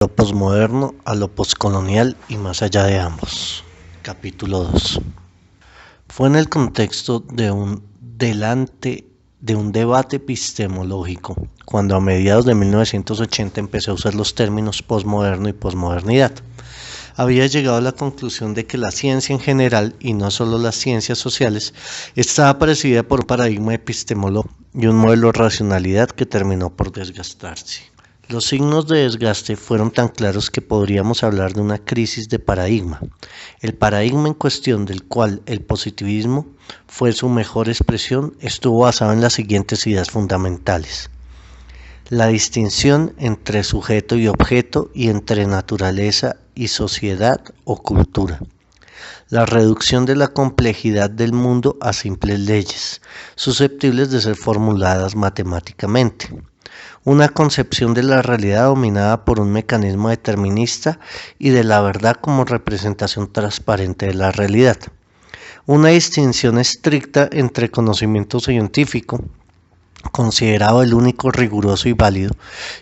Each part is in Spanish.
Lo posmoderno a lo poscolonial y más allá de ambos. Capítulo 2. Fue en el contexto de un debate epistemológico, cuando a mediados de 1980 empecé a usar los términos posmoderno y posmodernidad. Había llegado a la conclusión de que la ciencia en general, y no solo las ciencias sociales, estaba precedida por un paradigma epistemológico y un modelo de racionalidad que terminó por desgastarse. Los signos de desgaste fueron tan claros que podríamos hablar de una crisis de paradigma. El paradigma en cuestión, del cual el positivismo fue su mejor expresión, estuvo basado en las siguientes ideas fundamentales: la distinción entre sujeto y objeto y entre naturaleza y sociedad o cultura. La reducción de la complejidad del mundo a simples leyes, susceptibles de ser formuladas matemáticamente. Una concepción de la realidad dominada por un mecanismo determinista y de la verdad como representación transparente de la realidad. Una distinción estricta entre conocimiento científico, considerado el único riguroso y válido,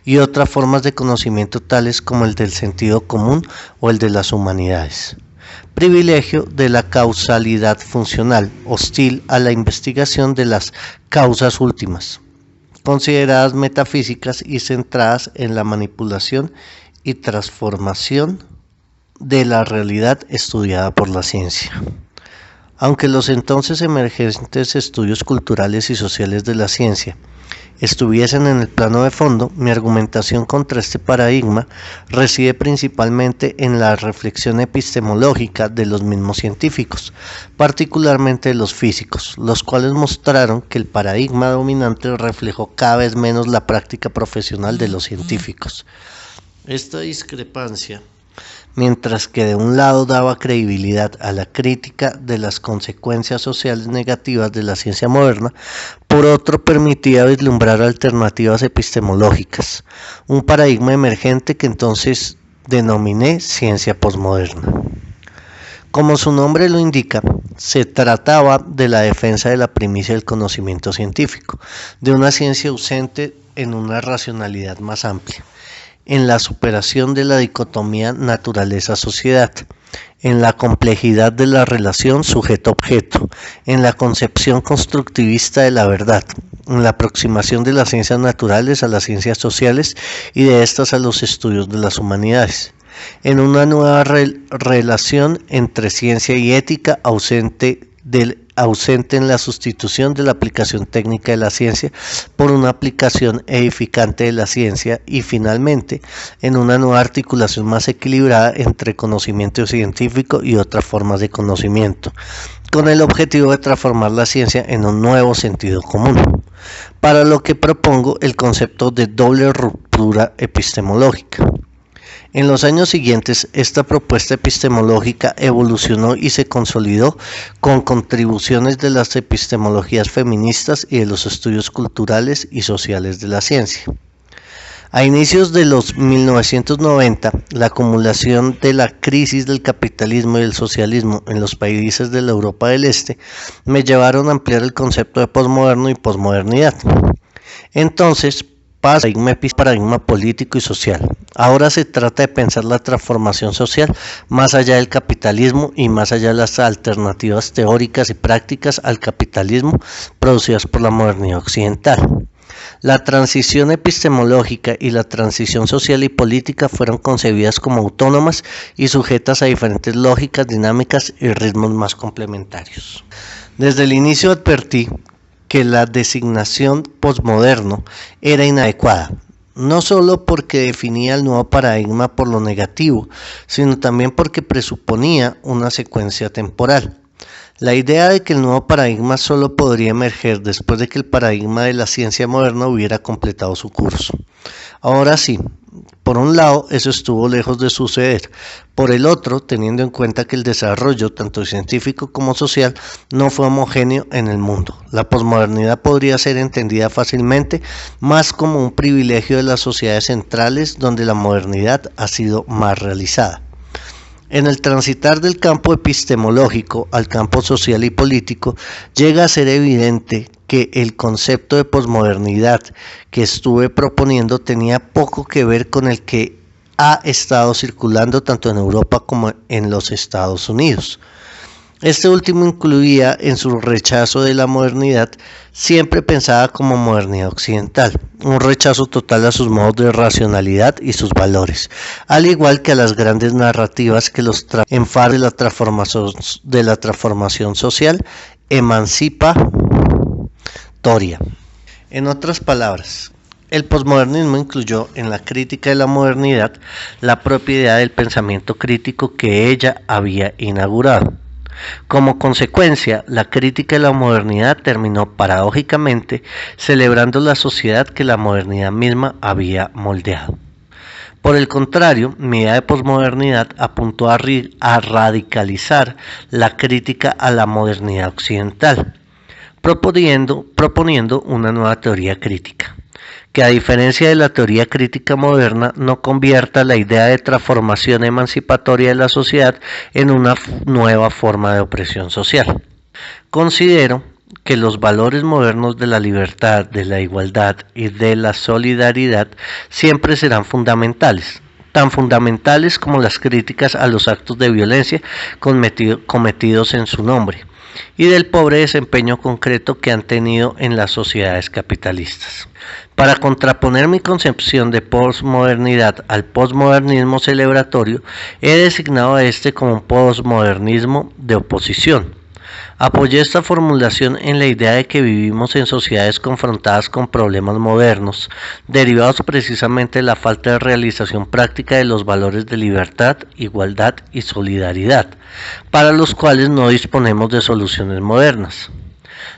y otras formas de conocimiento tales como el del sentido común o el de las humanidades. Privilegio de la causalidad funcional, hostil a la investigación de las causas últimas, consideradas metafísicas y centradas en la manipulación y transformación de la realidad estudiada por la ciencia. Aunque los entonces emergentes estudios culturales y sociales de la ciencia estuviesen en el plano de fondo, mi argumentación contra este paradigma reside principalmente en la reflexión epistemológica de los mismos científicos, particularmente de los físicos, los cuales mostraron que el paradigma dominante reflejó cada vez menos la práctica profesional de los científicos. Esta discrepancia, mientras que de un lado daba credibilidad a la crítica de las consecuencias sociales negativas de la ciencia moderna, por otro permitía vislumbrar alternativas epistemológicas, un paradigma emergente que entonces denominé ciencia posmoderna. Como su nombre lo indica, se trataba de la defensa de la primicia del conocimiento científico, de una ciencia ausente en una racionalidad más amplia, en la superación de la dicotomía naturaleza-sociedad, en la complejidad de la relación sujeto-objeto, en la concepción constructivista de la verdad, en la aproximación de las ciencias naturales a las ciencias sociales y de estas a los estudios de las humanidades, en una nueva relación entre ciencia y ética ausente en la sustitución de la aplicación técnica de la ciencia por una aplicación edificante de la ciencia y finalmente en una nueva articulación más equilibrada entre conocimiento científico y otras formas de conocimiento, con el objetivo de transformar la ciencia en un nuevo sentido común, para lo que propongo el concepto de doble ruptura epistemológica. En los años siguientes, esta propuesta epistemológica evolucionó y se consolidó con contribuciones de las epistemologías feministas y de los estudios culturales y sociales de la ciencia. A inicios de los 1990, la acumulación de la crisis del capitalismo y el socialismo en los países de la Europa del Este me llevaron a ampliar el concepto de posmoderno y posmodernidad. Entonces, paradigma político y social. Ahora se trata de pensar la transformación social más allá del capitalismo y más allá de las alternativas teóricas y prácticas al capitalismo producidas por la modernidad occidental. La transición epistemológica y la transición social y política fueron concebidas como autónomas y sujetas a diferentes lógicas, dinámicas y ritmos más complementarios. Desde el inicio advertí que la designación posmoderno era inadecuada, no solo porque definía el nuevo paradigma por lo negativo, sino también porque presuponía una secuencia temporal. La idea de que el nuevo paradigma solo podría emerger después de que el paradigma de la ciencia moderna hubiera completado su curso. Ahora sí, por un lado, eso estuvo lejos de suceder. Por el otro, teniendo en cuenta que el desarrollo, tanto científico como social, no fue homogéneo en el mundo, la posmodernidad podría ser entendida fácilmente más como un privilegio de las sociedades centrales donde la modernidad ha sido más realizada. En el transitar del campo epistemológico al campo social y político, llega a ser evidente que el concepto de posmodernidad que estuve proponiendo tenía poco que ver con el que ha estado circulando tanto en Europa como en los Estados Unidos. Este último incluía en su rechazo de la modernidad, siempre pensada como modernidad occidental, un rechazo total a sus modos de racionalidad y sus valores, al igual que a las grandes narrativas que los enfadan de la transformación social emancipatoria. En otras palabras, el posmodernismo incluyó en la crítica de la modernidad la propia idea del pensamiento crítico que ella había inaugurado. Como consecuencia, la crítica de la modernidad terminó paradójicamente celebrando la sociedad que la modernidad misma había moldeado. Por el contrario, mi idea de posmodernidad apuntó a radicalizar la crítica a la modernidad occidental, proponiendo una nueva teoría crítica, que a diferencia de la teoría crítica moderna no convierta la idea de transformación emancipatoria de la sociedad en una nueva forma de opresión social. Considero que los valores modernos de la libertad, de la igualdad y de la solidaridad siempre serán fundamentales, tan fundamentales como las críticas a los actos de violencia cometidos en su nombre y del pobre desempeño concreto que han tenido en las sociedades capitalistas. Para contraponer mi concepción de posmodernidad al posmodernismo celebratorio, he designado a este como un posmodernismo de oposición. Apoyé esta formulación en la idea de que vivimos en sociedades confrontadas con problemas modernos, derivados precisamente de la falta de realización práctica de los valores de libertad, igualdad y solidaridad, para los cuales no disponemos de soluciones modernas.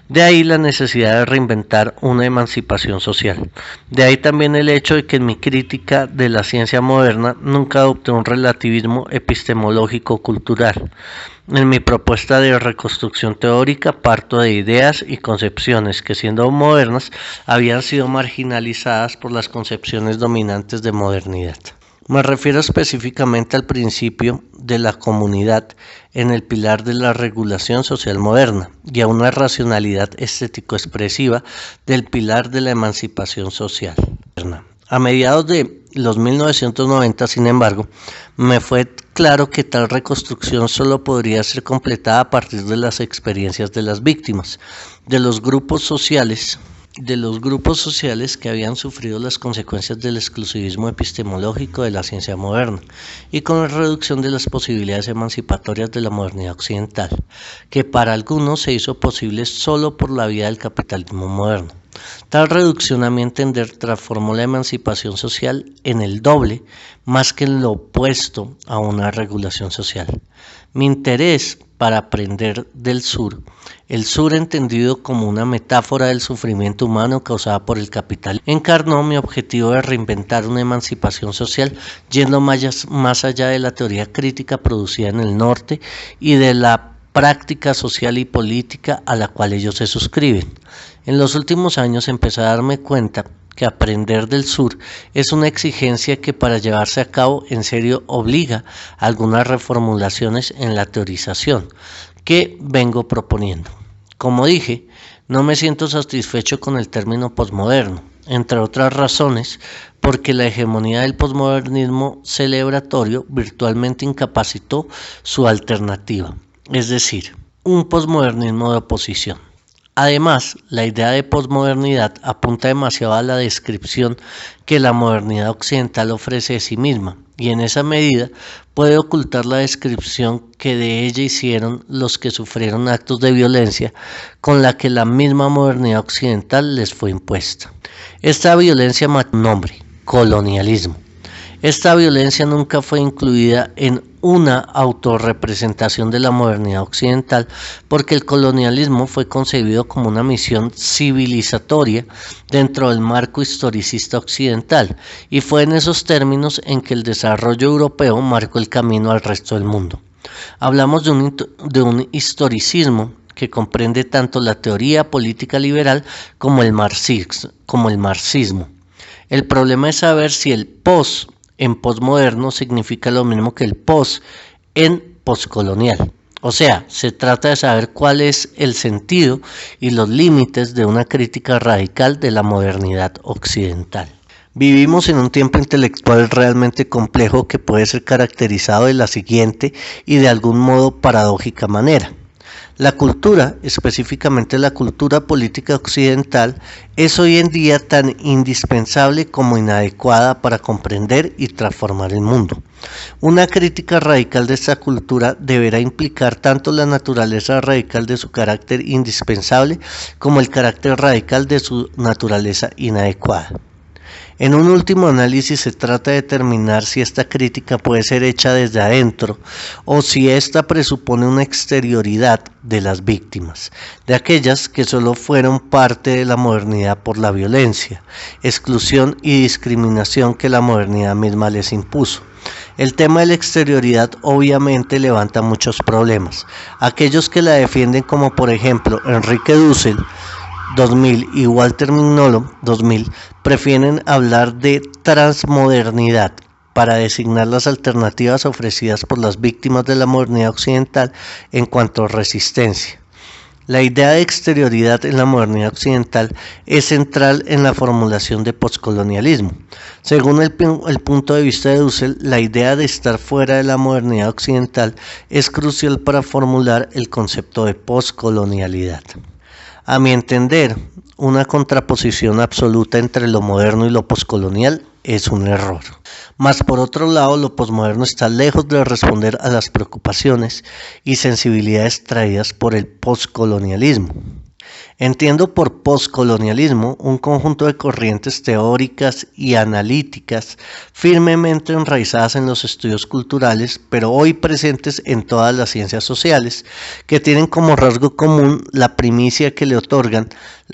De ahí la necesidad de reinventar una emancipación social. De ahí también el hecho de que en mi crítica de la ciencia moderna nunca adopté un relativismo epistemológico-cultural. En mi propuesta de reconstrucción teórica parto de ideas y concepciones que, siendo modernas, habían sido marginalizadas por las concepciones dominantes de modernidad. Me refiero específicamente al principio de la comunidad en el pilar de la regulación social moderna y a una racionalidad estético-expresiva del pilar de la emancipación social. A mediados de los 1990, sin embargo, me fue claro que tal reconstrucción solo podría ser completada a partir de las experiencias de las víctimas, de los grupos sociales que habían sufrido las consecuencias del exclusivismo epistemológico de la ciencia moderna y con la reducción de las posibilidades emancipatorias de la modernidad occidental, que para algunos se hizo posible solo por la vía del capitalismo moderno. Tal reducción, a mi entender, transformó la emancipación social en el doble, más que en lo opuesto a una regulación social. Mi interés para aprender del sur, el sur entendido como una metáfora del sufrimiento humano causada por el capital, encarnó mi objetivo de reinventar una emancipación social yendo más allá de la teoría crítica producida en el norte y de la práctica social y política a la cual ellos se suscriben. En los últimos años empecé a darme cuenta que aprender del sur es una exigencia que para llevarse a cabo en serio obliga a algunas reformulaciones en la teorización que vengo proponiendo. Como dije, no me siento satisfecho con el término posmoderno, entre otras razones porque la hegemonía del posmodernismo celebratorio virtualmente incapacitó su alternativa, es decir, un posmodernismo de oposición. Además, la idea de posmodernidad apunta demasiado a la descripción que la modernidad occidental ofrece de sí misma, y en esa medida puede ocultar la descripción que de ella hicieron los que sufrieron actos de violencia con la que la misma modernidad occidental les fue impuesta. Esta violencia mata un nombre: colonialismo. Esta violencia nunca fue incluida en una autorrepresentación de la modernidad occidental porque el colonialismo fue concebido como una misión civilizatoria dentro del marco historicista occidental y fue en esos términos en que el desarrollo europeo marcó el camino al resto del mundo. Hablamos de un historicismo que comprende tanto la teoría política liberal como el marxismo. El problema es saber si el post en posmoderno significa lo mismo que el post en poscolonial. O sea, se trata de saber cuál es el sentido y los límites de una crítica radical de la modernidad occidental. Vivimos en un tiempo intelectual realmente complejo que puede ser caracterizado de la siguiente y de algún modo paradójica manera. La cultura, específicamente la cultura política occidental, es hoy en día tan indispensable como inadecuada para comprender y transformar el mundo. Una crítica radical de esta cultura deberá implicar tanto la naturaleza radical de su carácter indispensable como el carácter radical de su naturaleza inadecuada. En un último análisis se trata de determinar si esta crítica puede ser hecha desde adentro o si ésta presupone una exterioridad de las víctimas, de aquellas que solo fueron parte de la modernidad por la violencia, exclusión y discriminación que la modernidad misma les impuso. El tema de la exterioridad obviamente levanta muchos problemas. Aquellos que la defienden, como por ejemplo Enrique Dussel 2000 y Walter Mignolo 2000, prefieren hablar de transmodernidad para designar las alternativas ofrecidas por las víctimas de la modernidad occidental en cuanto a resistencia. La idea de exterioridad en la modernidad occidental es central en la formulación de poscolonialismo. Según el punto de vista de Dussel, la idea de estar fuera de la modernidad occidental es crucial para formular el concepto de poscolonialidad. A mi entender, una contraposición absoluta entre lo moderno y lo poscolonial es un error. Mas por otro lado, lo posmoderno está lejos de responder a las preocupaciones y sensibilidades traídas por el poscolonialismo. Entiendo por poscolonialismo un conjunto de corrientes teóricas y analíticas firmemente enraizadas en los estudios culturales, pero hoy presentes en todas las ciencias sociales, que tienen como rasgo común la primicia que le otorgan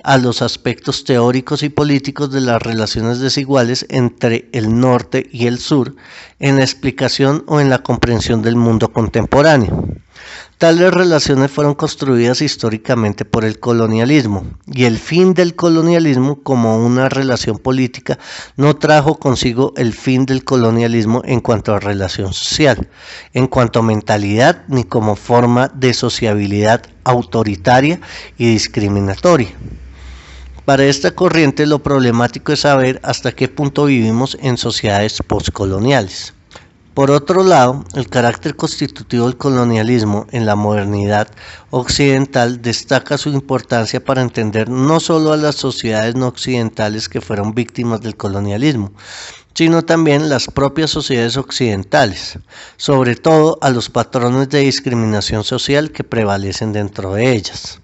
a los aspectos teóricos y políticos de las relaciones desiguales entre el norte y el sur en la explicación o en la comprensión del mundo contemporáneo. Tales relaciones fueron construidas históricamente por el colonialismo, y el fin del colonialismo como una relación política no trajo consigo el fin del colonialismo en cuanto a relación social, en cuanto a mentalidad ni como forma de sociabilidad autoritaria y discriminatoria. Para esta corriente lo problemático es saber hasta qué punto vivimos en sociedades postcoloniales. Por otro lado, el carácter constitutivo del colonialismo en la modernidad occidental destaca su importancia para entender no solo a las sociedades no occidentales que fueron víctimas del colonialismo, sino también las propias sociedades occidentales, sobre todo a los patrones de discriminación social que prevalecen dentro de ellas.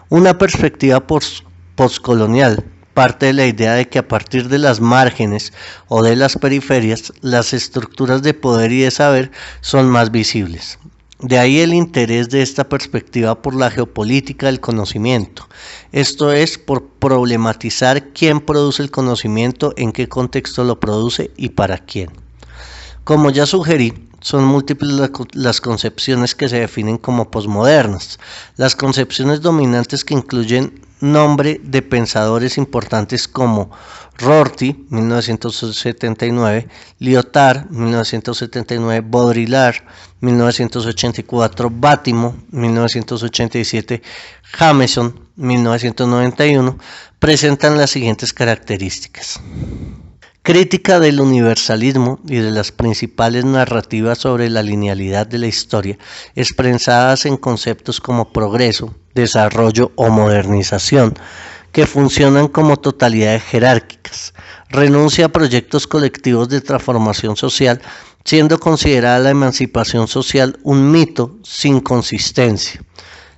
Una perspectiva postcolonial parte de la idea de que a partir de las márgenes o de las periferias, las estructuras de poder y de saber son más visibles. De ahí el interés de esta perspectiva por la geopolítica del conocimiento, esto es, por problematizar quién produce el conocimiento, en qué contexto lo produce y para quién. Como ya sugerí, son múltiples las concepciones que se definen como posmodernas, las concepciones dominantes que incluyen nombre de pensadores importantes como Rorty, 1979, Lyotard, 1979, Baudrillard, 1984, Bátimo, 1987, Jameson, 1991, presentan las siguientes características. Crítica del universalismo y de las principales narrativas sobre la linealidad de la historia, expresadas en conceptos como progreso, desarrollo o modernización, que funcionan como totalidades jerárquicas. Renuncia a proyectos colectivos de transformación social, siendo considerada la emancipación social un mito sin consistencia.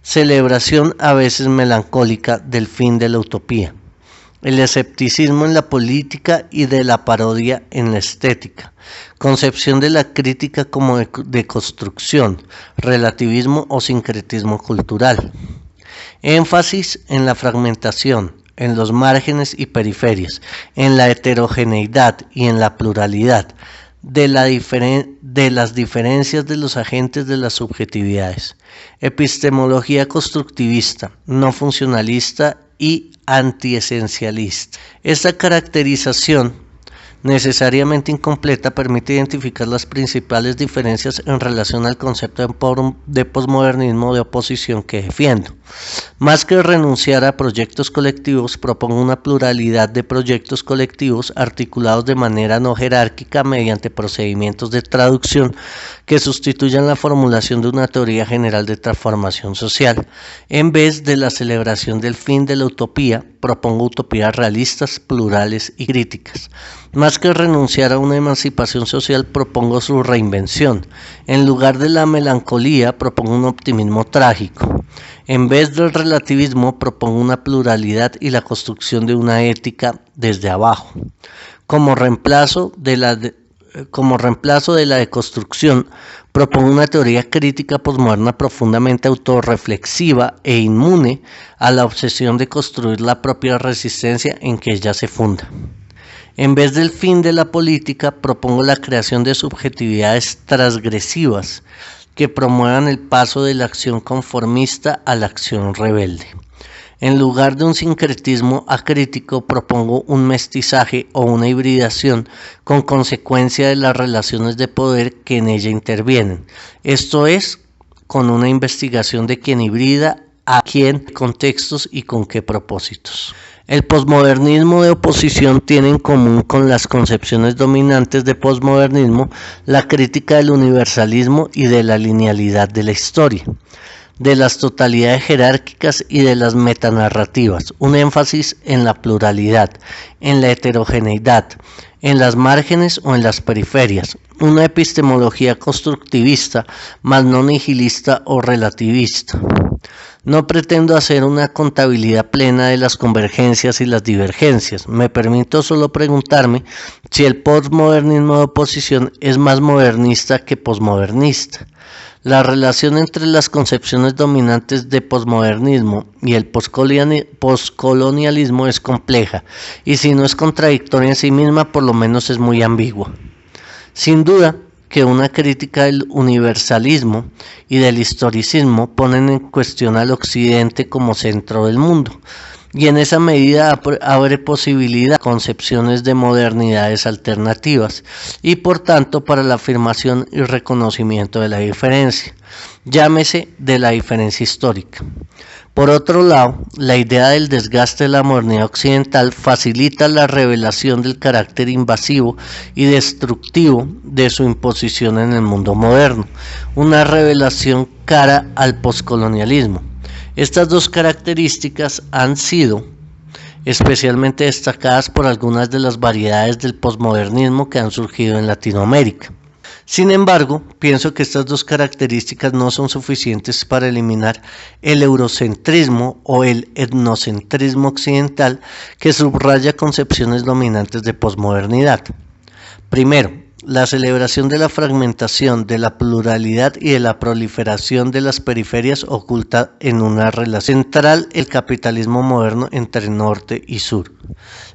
Celebración a veces melancólica del fin de la utopía. El escepticismo en la política y de la parodia en la estética, concepción de la crítica como de construcción, relativismo o sincretismo cultural, énfasis en la fragmentación, en los márgenes y periferias, en la heterogeneidad y en la pluralidad, de las diferencias de los agentes de las subjetividades, epistemología constructivista, no funcionalista y antiesencialista. Esta caracterización necesariamente incompleta, permite identificar las principales diferencias en relación al concepto de posmodernismo de oposición que defiendo. Más que renunciar a proyectos colectivos, propongo una pluralidad de proyectos colectivos articulados de manera no jerárquica mediante procedimientos de traducción que sustituyan la formulación de una teoría general de transformación social. En vez de la celebración del fin de la utopía, propongo utopías realistas, plurales y críticas. Más que renunciar a una emancipación social, propongo su reinvención. En lugar de la melancolía, propongo un optimismo trágico. En vez del relativismo, propongo una pluralidad y la construcción de una ética desde abajo. Como reemplazo de la deconstrucción, propongo una teoría crítica posmoderna profundamente autorreflexiva e inmune a la obsesión de construir la propia resistencia en que ella se funda. En vez del fin de la política, propongo la creación de subjetividades transgresivas que promuevan el paso de la acción conformista a la acción rebelde. En lugar de un sincretismo acrítico, propongo un mestizaje o una hibridación con consecuencia de las relaciones de poder que en ella intervienen. Esto es, con una investigación de quién hibrida, a quién, contextos y con qué propósitos. El posmodernismo de oposición tiene en común con las concepciones dominantes de posmodernismo la crítica del universalismo y de la linealidad de la historia, de las totalidades jerárquicas y de las metanarrativas, un énfasis en la pluralidad, en la heterogeneidad, en las márgenes o en las periferias, una epistemología constructivista, más no nihilista o relativista. No pretendo hacer una contabilidad plena de las convergencias y las divergencias. Me permito solo preguntarme si el posmodernismo de oposición es más modernista que posmodernista. La relación entre las concepciones dominantes de posmodernismo y el poscolonialismo es compleja, y si no es contradictoria en sí misma, por lo menos es muy ambigua. Sin duda que una crítica del universalismo y del historicismo ponen en cuestión al Occidente como centro del mundo, y en esa medida abre posibilidad a concepciones de modernidades alternativas y por tanto para la afirmación y reconocimiento de la diferencia, llámese de la diferencia histórica. Por otro lado, la idea del desgaste de la modernidad occidental facilita la revelación del carácter invasivo y destructivo de su imposición en el mundo moderno, una revelación cara al poscolonialismo. Estas dos características han sido especialmente destacadas por algunas de las variedades del posmodernismo que han surgido en Latinoamérica. Sin embargo, pienso que estas dos características no son suficientes para eliminar el eurocentrismo o el etnocentrismo occidental que subraya concepciones dominantes de posmodernidad. Primero, la celebración de la fragmentación, de la pluralidad y de la proliferación de las periferias oculta en una relación central el capitalismo moderno entre norte y sur.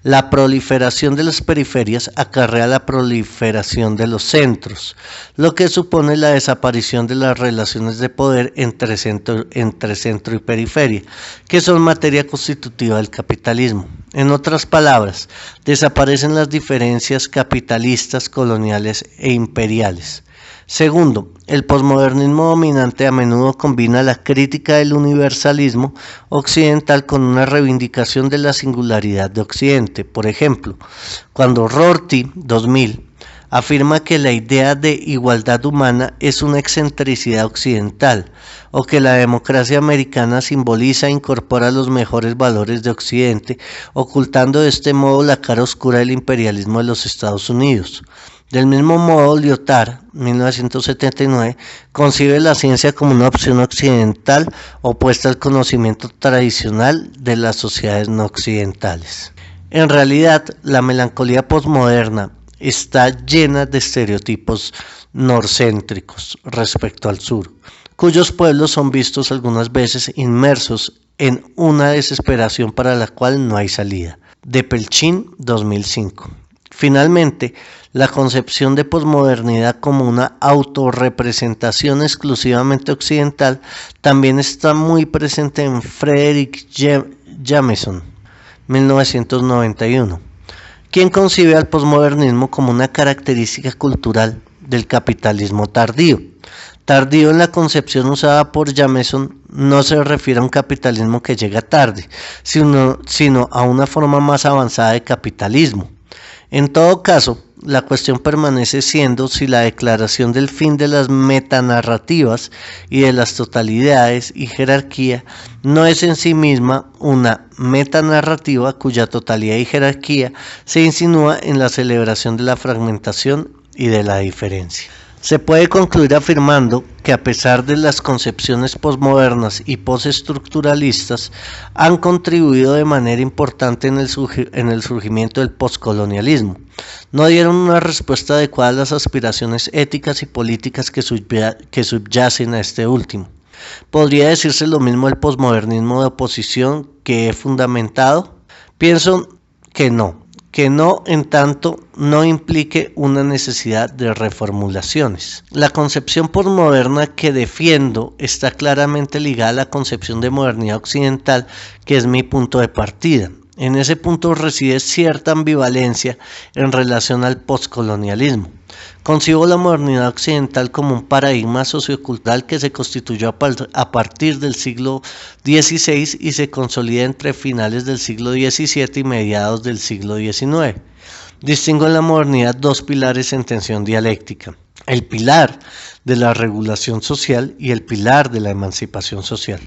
La proliferación de las periferias acarrea la proliferación de los centros, lo que supone la desaparición de las relaciones de poder entre centro y periferia, que son materia constitutiva del capitalismo. En otras palabras, desaparecen las diferencias capitalistas, coloniales e imperiales. Segundo, el posmodernismo dominante a menudo combina la crítica del universalismo occidental con una reivindicación de la singularidad de Occidente. Por ejemplo, cuando Rorty, 2000, afirma que la idea de igualdad humana es una excentricidad occidental, o que la democracia americana simboliza e incorpora los mejores valores de Occidente, ocultando de este modo la cara oscura del imperialismo de los Estados Unidos. Del mismo modo, Lyotard, 1979, concibe la ciencia como una opción occidental opuesta al conocimiento tradicional de las sociedades no occidentales. En realidad, la melancolía posmoderna está llena de estereotipos norcéntricos respecto al sur, cuyos pueblos son vistos algunas veces inmersos en una desesperación para la cual no hay salida. De Pelchin, 2005. Finalmente, la concepción de posmodernidad como una autorrepresentación exclusivamente occidental también está muy presente en Frederick Jameson, 1991, quien concibe al posmodernismo como una característica cultural del capitalismo tardío. Tardío en la concepción usada por Jameson no se refiere a un capitalismo que llega tarde, sino a una forma más avanzada de capitalismo. En todo caso, la cuestión permanece siendo si la declaración del fin de las metanarrativas y de las totalidades y jerarquía no es en sí misma una metanarrativa cuya totalidad y jerarquía se insinúa en la celebración de la fragmentación y de la diferencia. Se puede concluir afirmando que a pesar de las concepciones posmodernas y postestructuralistas han contribuido de manera importante en el surgimiento del poscolonialismo, no dieron una respuesta adecuada a las aspiraciones éticas y políticas que subyacen a este último. ¿Podría decirse lo mismo del posmodernismo de oposición que he fundamentado? Pienso que no en tanto no implique una necesidad de reformulaciones. La concepción posmoderna que defiendo está claramente ligada a la concepción de modernidad occidental, que es mi punto de partida. En ese punto reside cierta ambivalencia en relación al poscolonialismo. Concibo la modernidad occidental como un paradigma sociocultural que se constituyó a partir del siglo XVI y se consolida entre finales del siglo XVII y mediados del siglo XIX. Distingo en la modernidad dos pilares en tensión dialéctica: el pilar de la regulación social y el pilar de la emancipación social.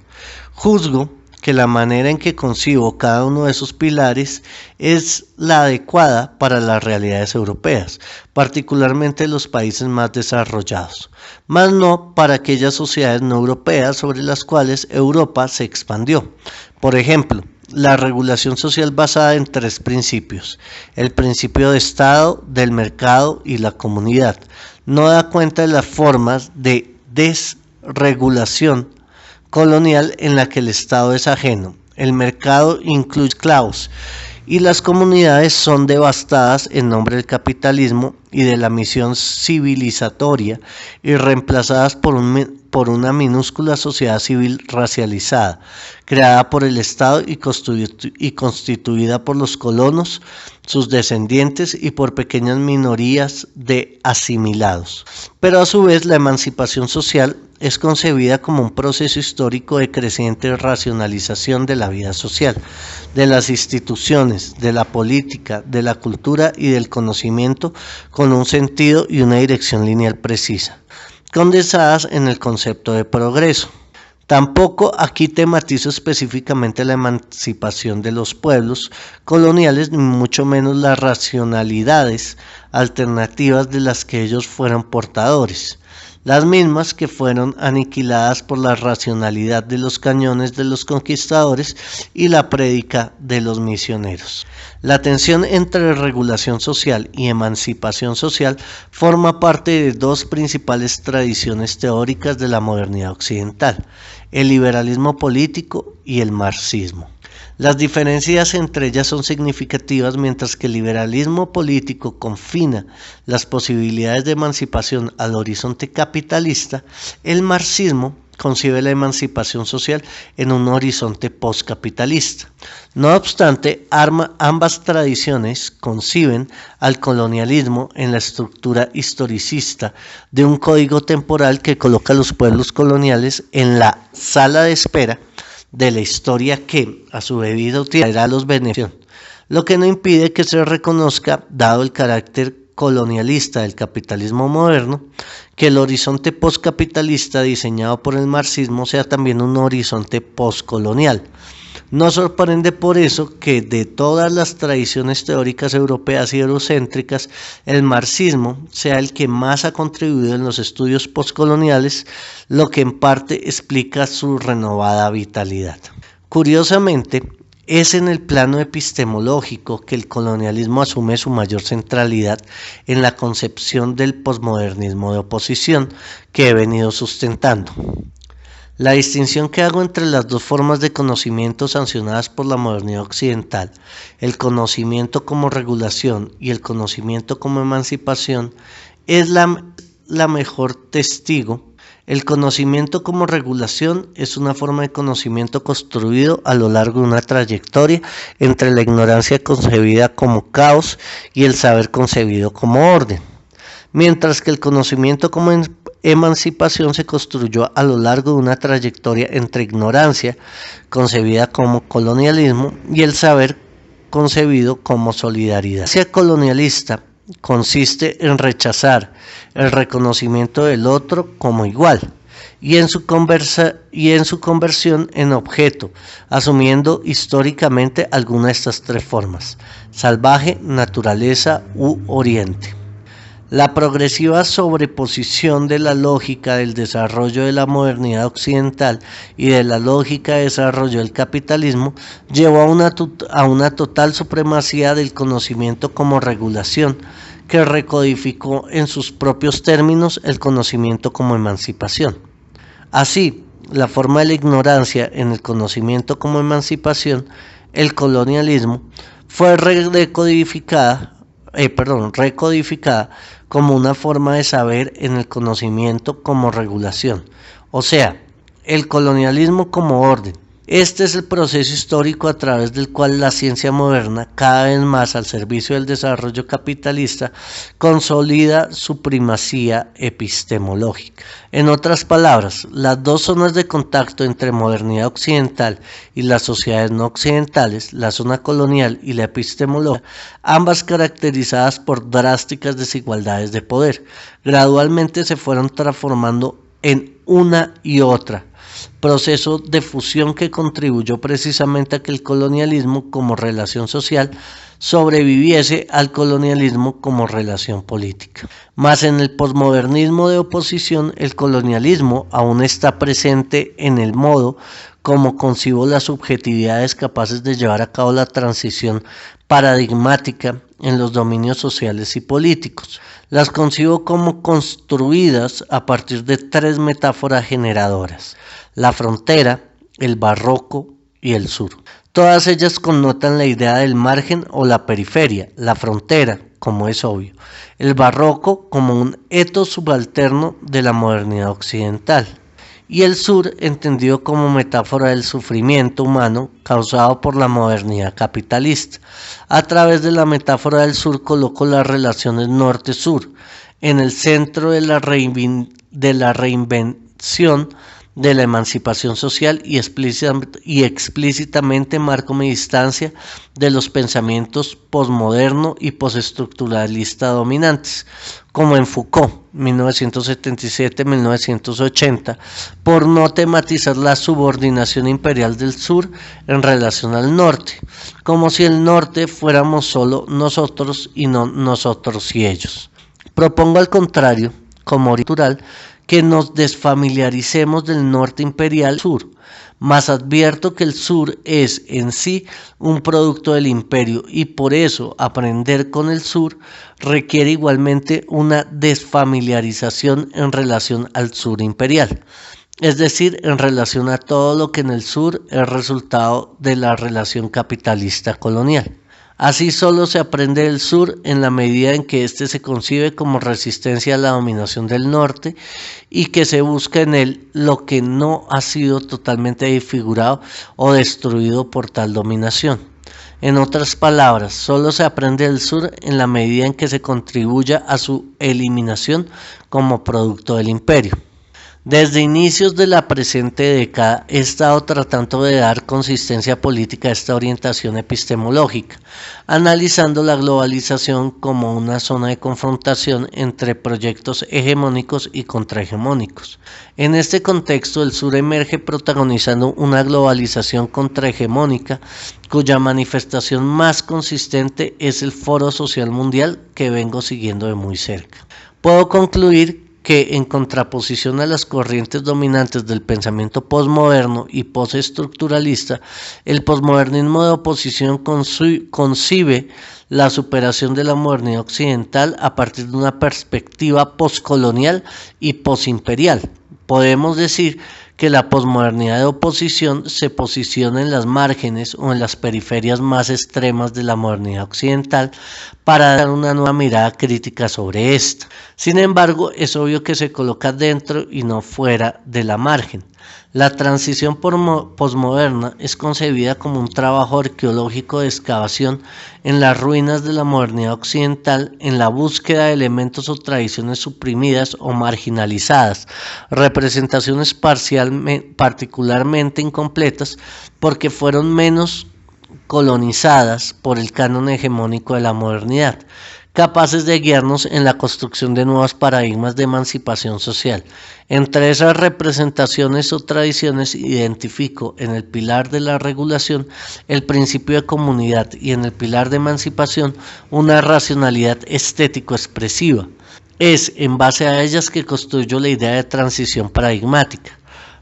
Juzgo que la manera en que concibo cada uno de esos pilares es la adecuada para las realidades europeas, particularmente los países más desarrollados, mas no para aquellas sociedades no europeas sobre las cuales Europa se expandió. Por ejemplo, la regulación social basada en tres principios: el principio de Estado, del mercado y la comunidad, no da cuenta de las formas de desregulación colonial en la que el Estado es ajeno. El mercado incluye esclavos y las comunidades son devastadas en nombre del capitalismo y de la misión civilizatoria y reemplazadas por una minúscula sociedad civil racializada, creada por el Estado y constituida por los colonos, sus descendientes y por pequeñas minorías de asimilados. Pero a su vez la emancipación social es concebida como un proceso histórico de creciente racionalización de la vida social, de las instituciones, de la política, de la cultura y del conocimiento, con un sentido y una dirección lineal precisa, condensadas en el concepto de progreso. Tampoco aquí tematizo específicamente la emancipación de los pueblos coloniales, ni mucho menos las racionalidades alternativas de las que ellos fueron portadores, las mismas que fueron aniquiladas por la racionalidad de los cañones de los conquistadores y la prédica de los misioneros. La tensión entre regulación social y emancipación social forma parte de dos principales tradiciones teóricas de la modernidad occidental: el liberalismo político y el marxismo. Las diferencias entre ellas son significativas. Mientras que el liberalismo político confina las posibilidades de emancipación al horizonte capitalista, el marxismo concibe la emancipación social en un horizonte postcapitalista. No obstante, ambas tradiciones conciben al colonialismo en la estructura historicista de un código temporal que coloca a los pueblos coloniales en la sala de espera de la historia que, a su debida utilidad, traerá los beneficios, lo que no impide que se reconozca, dado el carácter colonialista del capitalismo moderno, que el horizonte postcapitalista diseñado por el marxismo sea también un horizonte postcolonial. No sorprende por eso que de todas las tradiciones teóricas europeas y eurocéntricas, el marxismo sea el que más ha contribuido en los estudios postcoloniales, lo que en parte explica su renovada vitalidad. Curiosamente, es en el plano epistemológico que el colonialismo asume su mayor centralidad en la concepción del posmodernismo de oposición que he venido sustentando. La distinción que hago entre las dos formas de conocimiento sancionadas por la modernidad occidental, el conocimiento como regulación y el conocimiento como emancipación, es la mejor testigo El conocimiento como regulación es una forma de conocimiento construido a lo largo de una trayectoria entre la ignorancia concebida como caos y el saber concebido como orden, mientras que el conocimiento como emancipación se construyó a lo largo de una trayectoria entre ignorancia, concebida como colonialismo, y el saber concebido como solidaridad. La ignorancia colonialista consiste en rechazar el reconocimiento del otro como igual y en su conversión en objeto, asumiendo históricamente alguna de estas tres formas: salvaje, naturaleza u oriente. La progresiva sobreposición de la lógica del desarrollo de la modernidad occidental y de la lógica de desarrollo del capitalismo llevó a una total supremacía del conocimiento como regulación, que recodificó en sus propios términos el conocimiento como emancipación. Así, la forma de la ignorancia en el conocimiento como emancipación, el colonialismo, fue recodificada como una forma de saber en el conocimiento como regulación, o sea, el colonialismo como orden. Este es el proceso histórico a través del cual la ciencia moderna, cada vez más al servicio del desarrollo capitalista, consolida su primacía epistemológica. En otras palabras, las dos zonas de contacto entre modernidad occidental y las sociedades no occidentales, la zona colonial y la epistemológica, ambas caracterizadas por drásticas desigualdades de poder, gradualmente se fueron transformando en una y otra, proceso de fusión que contribuyó precisamente a que el colonialismo como relación social sobreviviese al colonialismo como relación política. Mas en el posmodernismo de oposición, el colonialismo aún está presente en el modo como concibo las subjetividades capaces de llevar a cabo la transición paradigmática en los dominios sociales y políticos. Las concibo como construidas a partir de tres metáforas generadoras: la frontera, el barroco y el sur. Todas ellas connotan la idea del margen o la periferia, la frontera, como es obvio, el barroco como un etos subalterno de la modernidad occidental, y el sur entendido como metáfora del sufrimiento humano causado por la modernidad capitalista. A través de la metáfora del sur coloco las relaciones norte-sur en el centro de la reinvención de la emancipación social y explícitamente marco mi distancia de los pensamientos posmoderno y postestructuralista dominantes, como en Foucault, 1977-1980, por no tematizar la subordinación imperial del sur en relación al norte, como si el norte fuéramos solo nosotros y no nosotros y ellos. Propongo al contrario, como natural, que nos desfamiliaricemos del norte imperial sur, mas advierto que el sur es en sí un producto del imperio y por eso aprender con el sur requiere igualmente una desfamiliarización en relación al sur imperial, es decir, en relación a todo lo que en el sur es resultado de la relación capitalista colonial. Así solo se aprende del sur en la medida en que éste se concibe como resistencia a la dominación del norte y que se busca en él lo que no ha sido totalmente desfigurado o destruido por tal dominación. En otras palabras, solo se aprende del sur en la medida en que se contribuya a su eliminación como producto del imperio. Desde inicios de la presente década he estado tratando de dar consistencia política a esta orientación epistemológica, analizando la globalización como una zona de confrontación entre proyectos hegemónicos y contrahegemónicos. En este contexto, el sur emerge protagonizando una globalización contrahegemónica, cuya manifestación más consistente es el Foro Social Mundial que vengo siguiendo de muy cerca. Puedo concluir que, en contraposición a las corrientes dominantes del pensamiento posmoderno y postestructuralista, el posmodernismo de oposición concibe la superación de la modernidad occidental a partir de una perspectiva poscolonial y posimperial, Podemos decir que la posmodernidad de oposición se posiciona en las márgenes o en las periferias más extremas de la modernidad occidental para dar una nueva mirada crítica sobre esta. Sin embargo, es obvio que se coloca dentro y no fuera de la margen. La transición posmoderna es concebida como un trabajo arqueológico de excavación en las ruinas de la modernidad occidental en la búsqueda de elementos o tradiciones suprimidas o marginalizadas, representaciones particularmente incompletas porque fueron menos colonizadas por el canon hegemónico de la modernidad, capaces de guiarnos en la construcción de nuevos paradigmas de emancipación social. Entre esas representaciones o tradiciones identifico en el pilar de la regulación el principio de comunidad y en el pilar de emancipación una racionalidad estético-expresiva. Es en base a ellas que construyo la idea de transición paradigmática.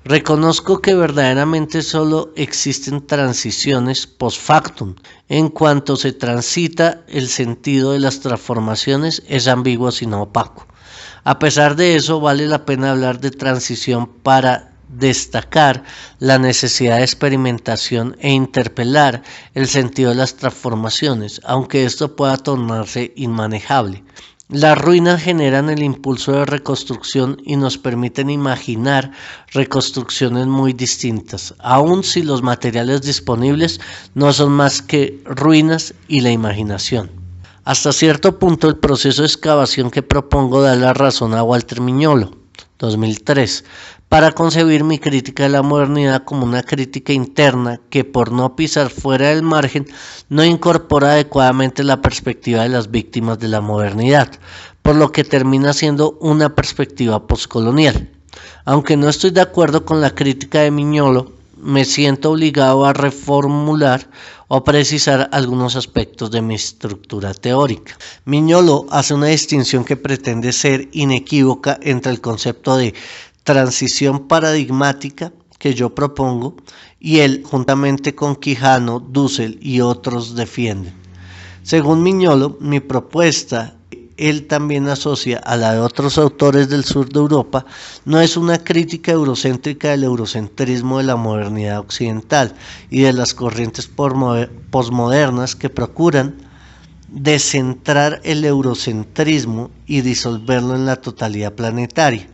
Reconozco que verdaderamente solo existen transiciones post factum. En cuanto se transita, el sentido de las transformaciones es ambiguo sino opaco. A pesar de eso, vale la pena hablar de transición para destacar la necesidad de experimentación e interpelar el sentido de las transformaciones, aunque esto pueda tornarse inmanejable. Las ruinas generan el impulso de reconstrucción y nos permiten imaginar reconstrucciones muy distintas, aun si los materiales disponibles no son más que ruinas y la imaginación. Hasta cierto punto el proceso de excavación que propongo da la razón a Walter Mignolo, 2003, para concebir mi crítica de la modernidad como una crítica interna que por no pisar fuera del margen no incorpora adecuadamente la perspectiva de las víctimas de la modernidad, por lo que termina siendo una perspectiva postcolonial. Aunque no estoy de acuerdo con la crítica de Mignolo, me siento obligado a reformular o precisar algunos aspectos de mi estructura teórica. Mignolo hace una distinción que pretende ser inequívoca entre el concepto de transición paradigmática que yo propongo y él, juntamente con Quijano, Dussel y otros, defienden. Según Mignolo, mi propuesta, él también asocia a la de otros autores del sur de Europa, no es una crítica eurocéntrica del eurocentrismo de la modernidad occidental y de las corrientes posmodernas que procuran descentrar el eurocentrismo y disolverlo en la totalidad planetaria.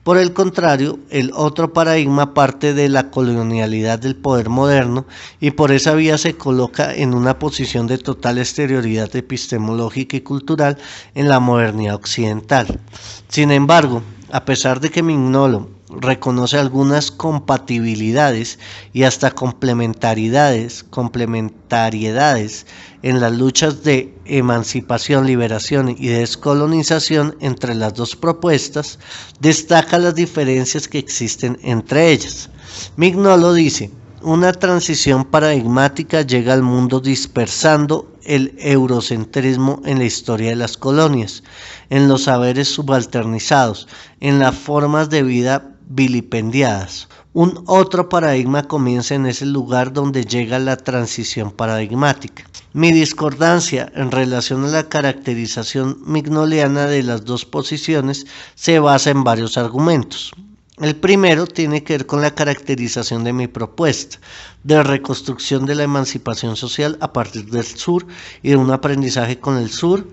Por el contrario, el otro paradigma parte de la colonialidad del poder moderno y por esa vía se coloca en una posición de total exterioridad epistemológica y cultural en la modernidad occidental. Sin embargo, a pesar de que Mignolo reconoce algunas compatibilidades y hasta complementariedades en las luchas de emancipación, liberación y descolonización entre las dos propuestas, destaca las diferencias que existen entre ellas. Mignolo dice: una transición paradigmática llega al mundo dispersando el eurocentrismo en la historia de las colonias, en los saberes subalternizados, en las formas de vida vilipendiadas. Un otro paradigma comienza en ese lugar donde llega la transición paradigmática. Mi discordancia en relación a la caracterización mignoliana de las dos posiciones se basa en varios argumentos. El primero tiene que ver con la caracterización de mi propuesta de reconstrucción de la emancipación social a partir del sur y de un aprendizaje con el sur,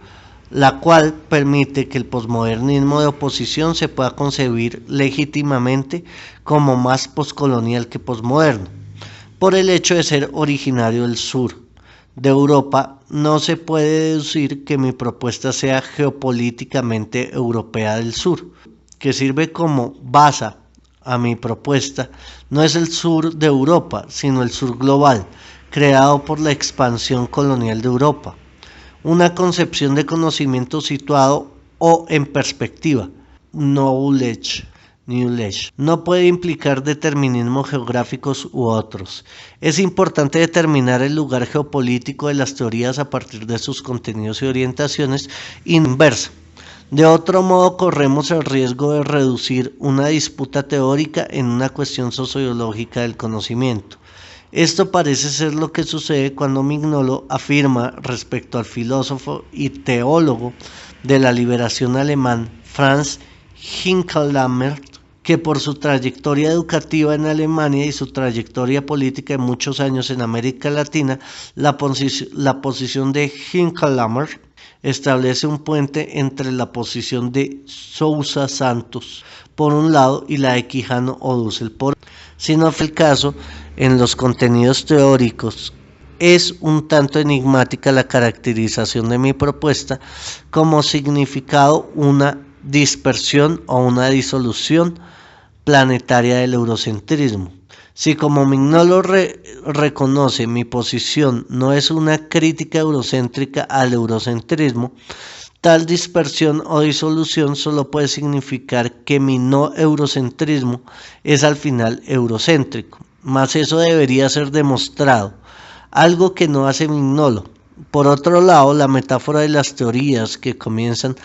la cual permite que el posmodernismo de oposición se pueda concebir legítimamente como más poscolonial que posmoderno. Por el hecho de ser originario del sur de Europa, no se puede deducir que mi propuesta sea geopolíticamente europea del sur, que sirve como base a mi propuesta. No es el sur de Europa, sino el sur global, creado por la expansión colonial de Europa. Una concepción de conocimiento situado o en perspectiva, knowledge, no puede implicar determinismos geográficos u otros. Es importante determinar el lugar geopolítico de las teorías a partir de sus contenidos y orientaciones inversa. De otro modo, corremos el riesgo de reducir una disputa teórica en una cuestión sociológica del conocimiento. Esto parece ser lo que sucede cuando Mignolo afirma respecto al filósofo y teólogo de la liberación alemán Franz Hinckelhammer que por su trayectoria educativa en Alemania y su trayectoria política de muchos años en América Latina, la posición de Hincklhammer establece un puente entre la posición de Sousa Santos por un lado y la de Quijano o Dussel por otro. Si no fue el caso, en los contenidos teóricos es un tanto enigmática la caracterización de mi propuesta como significado una dispersión o una disolución planetaria del eurocentrismo. Si como Mignolo reconoce mi posición no es una crítica eurocéntrica al eurocentrismo, tal dispersión o disolución solo puede significar que mi no eurocentrismo es al final eurocéntrico, mas eso debería ser demostrado, algo que no hace Mignolo. Por otro lado, la metáfora de las teorías que comienzan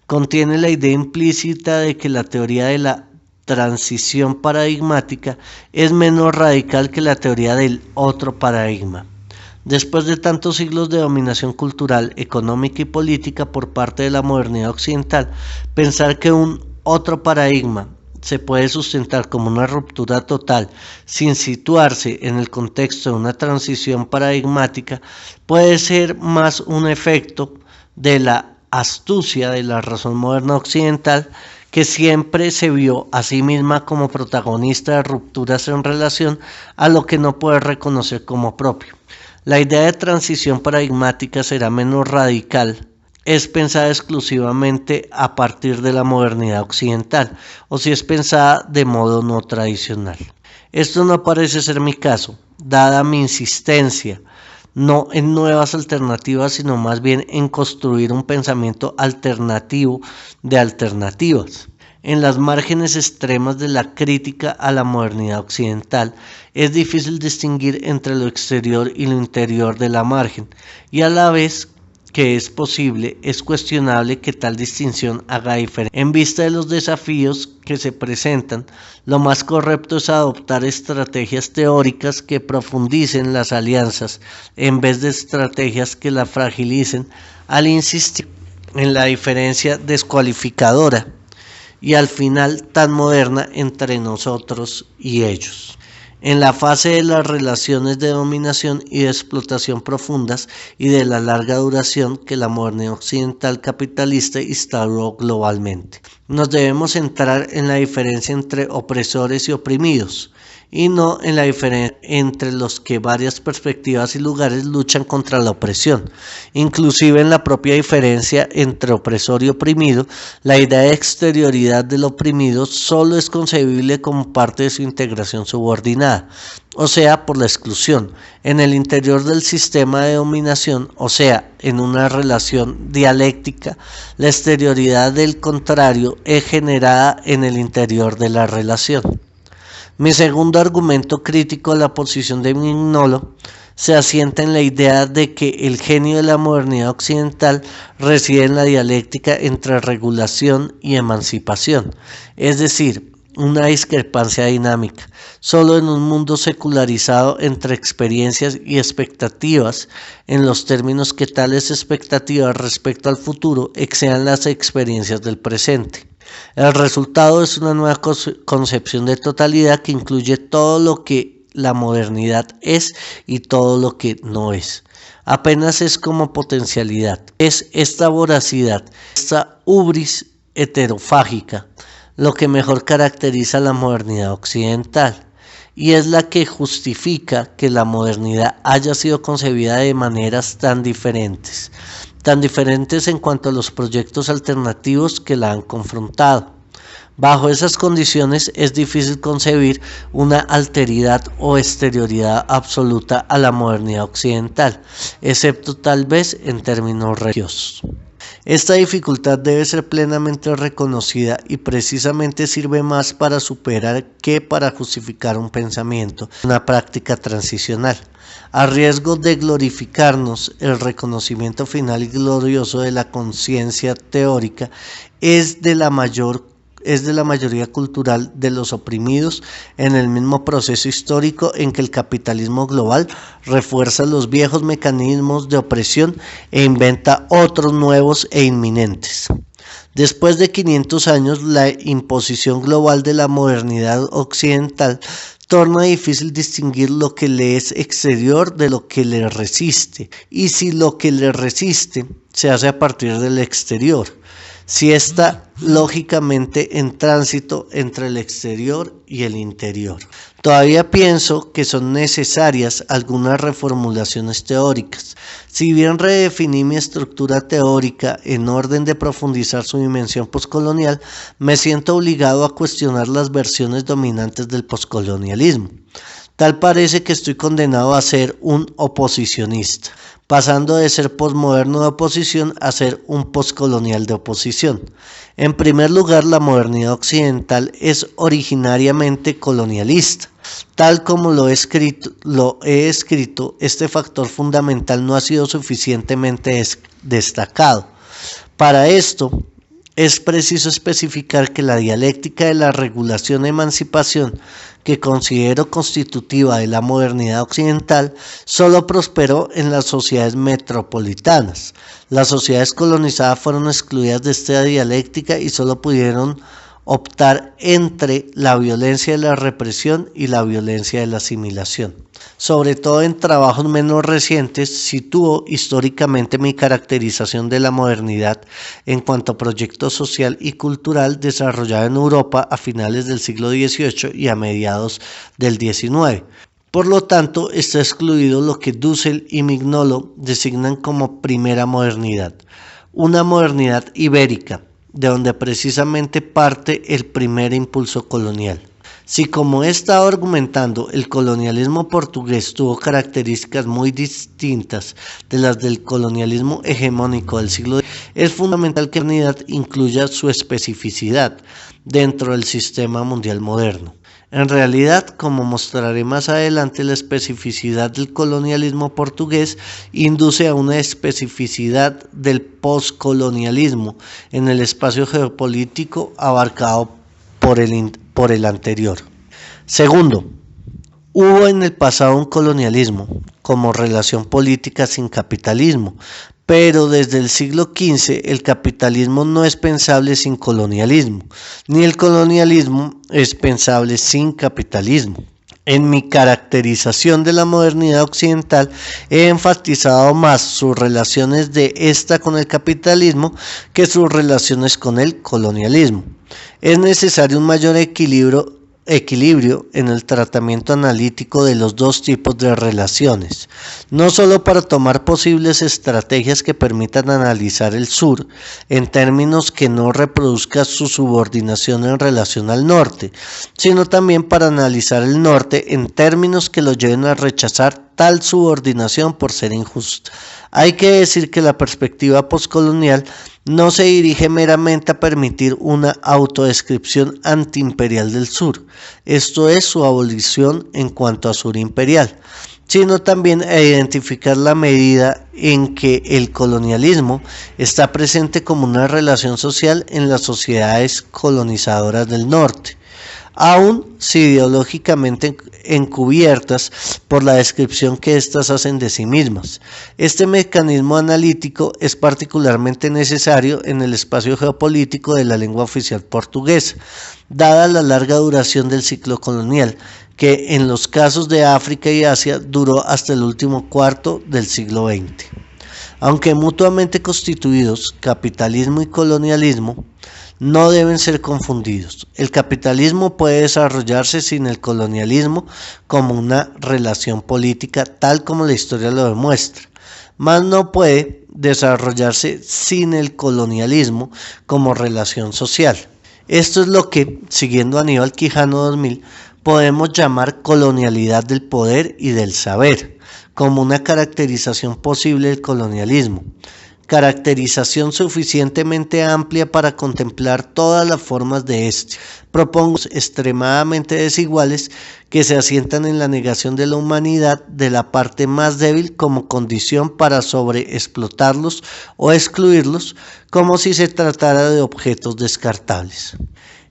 contiene la idea implícita de que la teoría de la transición paradigmática es menos radical que la teoría del otro paradigma. Después de tantos siglos de dominación cultural, económica y política por parte de la modernidad occidental, pensar que un otro paradigma se puede sustentar como una ruptura total sin situarse en el contexto de una transición paradigmática puede ser más un efecto de la astucia de la razón moderna occidental, que siempre se vio a sí misma como protagonista de rupturas en relación a lo que no puede reconocer como propio. La idea de transición paradigmática será menos radical, es pensada exclusivamente a partir de la modernidad occidental, o si es pensada de modo no tradicional. Esto no parece ser mi caso, dada mi insistencia no en nuevas alternativas, sino más bien en construir un pensamiento alternativo de alternativas. En las márgenes extremas de la crítica a la modernidad occidental, es difícil distinguir entre lo exterior y lo interior de la margen, y a la vez que es posible, es cuestionable que tal distinción haga diferencia. En vista de los desafíos que se presentan, lo más correcto es adoptar estrategias teóricas que profundicen las alianzas, en vez de estrategias que las fragilicen al insistir en la diferencia descualificadora y al final tan moderna entre nosotros y ellos. En la fase de las relaciones de dominación y de explotación profundas y de la larga duración que la modernidad occidental capitalista instauró globalmente, nos debemos centrar en la diferencia entre opresores y oprimidos, y no en la diferencia entre los que varias perspectivas y lugares luchan contra la opresión. Inclusive en la propia diferencia entre opresor y oprimido, la idea de exterioridad del oprimido solo es concebible como parte de su integración subordinada, o sea, por la exclusión, en el interior del sistema de dominación, o sea, en una relación dialéctica. La exterioridad del contrario es generada en el interior de la relación. Mi segundo argumento crítico a la posición de Mignolo se asienta en la idea de que el genio de la modernidad occidental reside en la dialéctica entre regulación y emancipación, es decir, una discrepancia dinámica. Solo en un mundo secularizado entre experiencias y expectativas, en los términos que tales expectativas respecto al futuro excedan las experiencias del presente. El resultado es una nueva concepción de totalidad que incluye todo lo que la modernidad es y todo lo que no es. Apenas es como potencialidad. Es esta voracidad, esta ubris heterofágica, lo que mejor caracteriza la modernidad occidental, y es la que justifica que la modernidad haya sido concebida de maneras tan diferentes en cuanto a los proyectos alternativos que la han confrontado. Bajo esas condiciones es difícil concebir una alteridad o exterioridad absoluta a la modernidad occidental, excepto tal vez en términos religiosos. Esta dificultad debe ser plenamente reconocida y precisamente sirve más para superar que para justificar un pensamiento, una práctica transicional. A riesgo de glorificarnos, el reconocimiento final y glorioso de la conciencia teórica es de la mayoría cultural de los oprimidos en el mismo proceso histórico en que el capitalismo global refuerza los viejos mecanismos de opresión e inventa otros nuevos e inminentes. Después de 500 años, la imposición global de la modernidad occidental torna difícil distinguir lo que le es exterior de lo que le resiste, y si lo que le resiste se hace a partir del exterior, si está lógicamente en tránsito entre el exterior y el interior. Todavía pienso que son necesarias algunas reformulaciones teóricas. Si bien redefiní mi estructura teórica en orden de profundizar su dimensión poscolonial, me siento obligado a cuestionar las versiones dominantes del poscolonialismo. Tal parece que estoy condenado a ser un oposicionista, pasando de ser posmoderno de oposición a ser un poscolonial de oposición. En primer lugar, la modernidad occidental es originariamente colonialista. Tal como lo he escrito, este factor fundamental no ha sido suficientemente destacado. Para esto, es preciso especificar que la dialéctica de la regulación-emancipación, que considero constitutiva de la modernidad occidental, solo prosperó en las sociedades metropolitanas. Las sociedades colonizadas fueron excluidas de esta dialéctica y solo pudieron optar entre la violencia de la represión y la violencia de la asimilación. Sobre todo en trabajos menos recientes, sitúo históricamente mi caracterización de la modernidad en cuanto a proyecto social y cultural desarrollado en Europa a finales del siglo XVIII y a mediados del XIX. Por lo tanto, está excluido lo que Dussel y Mignolo designan como primera modernidad, una modernidad ibérica, de donde precisamente parte el primer impulso colonial. Si, como he estado argumentando, el colonialismo portugués tuvo características muy distintas de las del colonialismo hegemónico del siglo XIX, es fundamental que la modernidad incluya su especificidad dentro del sistema mundial moderno. En realidad, como mostraré más adelante, la especificidad del colonialismo portugués induce a una especificidad del postcolonialismo en el espacio geopolítico abarcado por el anterior. Segundo, hubo en el pasado un colonialismo como relación política sin capitalismo, pero desde el siglo XV el capitalismo no es pensable sin colonialismo, ni el colonialismo es pensable sin capitalismo. En mi caracterización de la modernidad occidental he enfatizado más sus relaciones de esta con el capitalismo que sus relaciones con el colonialismo. Es necesario un mayor equilibrio en el tratamiento analítico de los dos tipos de relaciones, no solo para tomar posibles estrategias que permitan analizar el sur en términos que no reproduzca su subordinación en relación al norte, sino también para analizar el norte en términos que lo lleven a rechazar tal subordinación por ser injusta. Hay que decir que la perspectiva postcolonial no se dirige meramente a permitir una autodescripción antiimperial del sur, esto es su abolición en cuanto a sur imperial, sino también a identificar la medida en que el colonialismo está presente como una relación social en las sociedades colonizadoras del norte, aun si ideológicamente encubiertas por la descripción que éstas hacen de sí mismas. Este mecanismo analítico es particularmente necesario en el espacio geopolítico de la lengua oficial portuguesa, dada la larga duración del ciclo colonial, que en los casos de África y Asia duró hasta el último cuarto del siglo XX. Aunque mutuamente constituidos, capitalismo y colonialismo no deben ser confundidos. El capitalismo puede desarrollarse sin el colonialismo como una relación política, tal como la historia lo demuestra, mas no puede desarrollarse sin el colonialismo como relación social. Esto es lo que, siguiendo a Aníbal Quijano 2000, podemos llamar colonialidad del poder y del saber, como una caracterización posible del colonialismo. Caracterización suficientemente amplia para contemplar todas las formas de este. Propongo extremadamente desiguales que se asientan en la negación de la humanidad de la parte más débil como condición para sobreexplotarlos o excluirlos, como si se tratara de objetos descartables.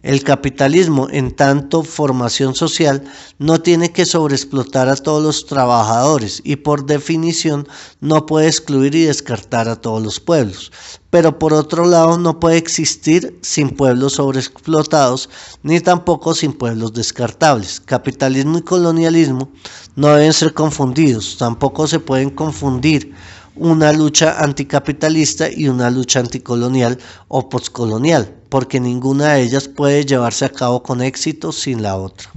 El capitalismo, en tanto formación social, no tiene que sobreexplotar a todos los trabajadores y por definición no puede excluir y descartar a todos los pueblos. Pero por otro lado no puede existir sin pueblos sobreexplotados ni tampoco sin pueblos descartables. Capitalismo y colonialismo no deben ser confundidos, tampoco se pueden confundir una lucha anticapitalista y una lucha anticolonial o postcolonial, porque ninguna de ellas puede llevarse a cabo con éxito sin la otra.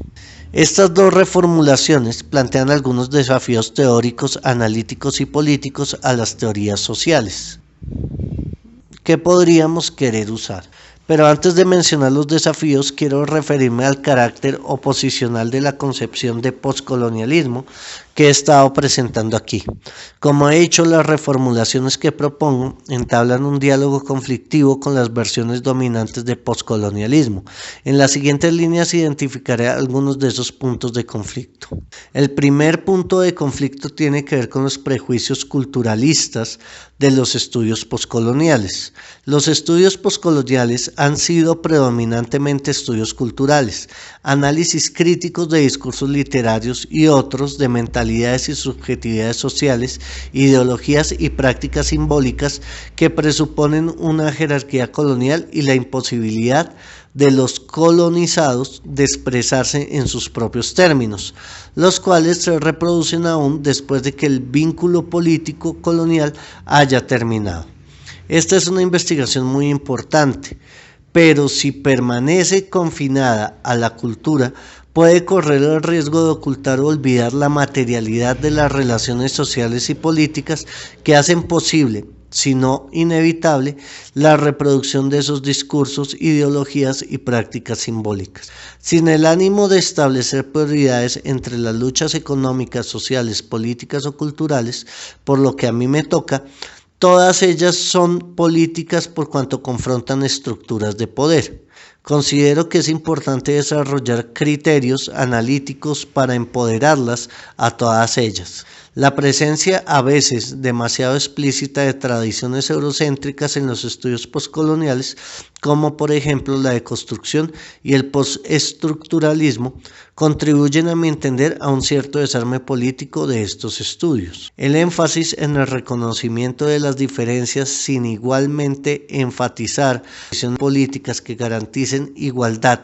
Estas dos reformulaciones plantean algunos desafíos teóricos, analíticos y políticos a las teorías sociales que podríamos querer usar. Pero antes de mencionar los desafíos, quiero referirme al carácter oposicional de la concepción de postcolonialismo que he estado presentando aquí. Como he dicho, las reformulaciones que propongo entablan un diálogo conflictivo con las versiones dominantes de postcolonialismo. En las siguientes líneas identificaré algunos de esos puntos de conflicto. El primer punto de conflicto tiene que ver con los prejuicios culturalistas de los estudios postcoloniales. Los estudios postcoloniales han sido predominantemente estudios culturales, análisis críticos de discursos literarios y otros de mentalidades y subjetividades sociales, ideologías y prácticas simbólicas que presuponen una jerarquía colonial y la imposibilidad de los colonizados de expresarse en sus propios términos, los cuales se reproducen aún después de que el vínculo político colonial haya terminado. Esta es una investigación muy importante, pero si permanece confinada a la cultura, puede correr el riesgo de ocultar o olvidar la materialidad de las relaciones sociales y políticas que hacen posible, si no inevitable, la reproducción de esos discursos, ideologías y prácticas simbólicas. Sin el ánimo de establecer prioridades entre las luchas económicas, sociales, políticas o culturales, por lo que a mí me toca, todas ellas son políticas por cuanto confrontan estructuras de poder. Considero que es importante desarrollar criterios analíticos para empoderarlas a todas ellas. La presencia a veces demasiado explícita de tradiciones eurocéntricas en los estudios postcoloniales, como por ejemplo la deconstrucción y el postestructuralismo, contribuyen a mi entender a un cierto desarme político de estos estudios. El énfasis en el reconocimiento de las diferencias sin igualmente enfatizar políticas que garanticen igualdad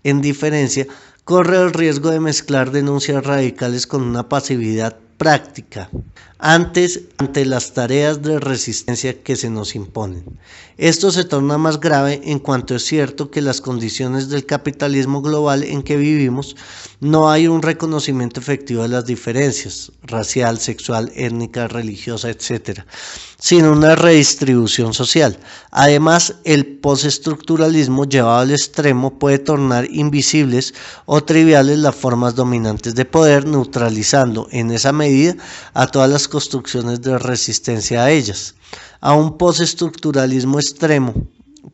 en diferencia corre el riesgo de mezclar denuncias radicales con una pasividad práctica ante las tareas de resistencia que se nos imponen. Esto se torna más grave en cuanto es cierto que las condiciones del capitalismo global en que vivimos no hay un reconocimiento efectivo de las diferencias racial, sexual, étnica, religiosa, etc., sino una redistribución social. Además, el postestructuralismo llevado al extremo puede tornar invisibles o triviales las formas dominantes de poder, neutralizando en esa medida a todas las construcciones de resistencia a ellas. A un postestructuralismo extremo,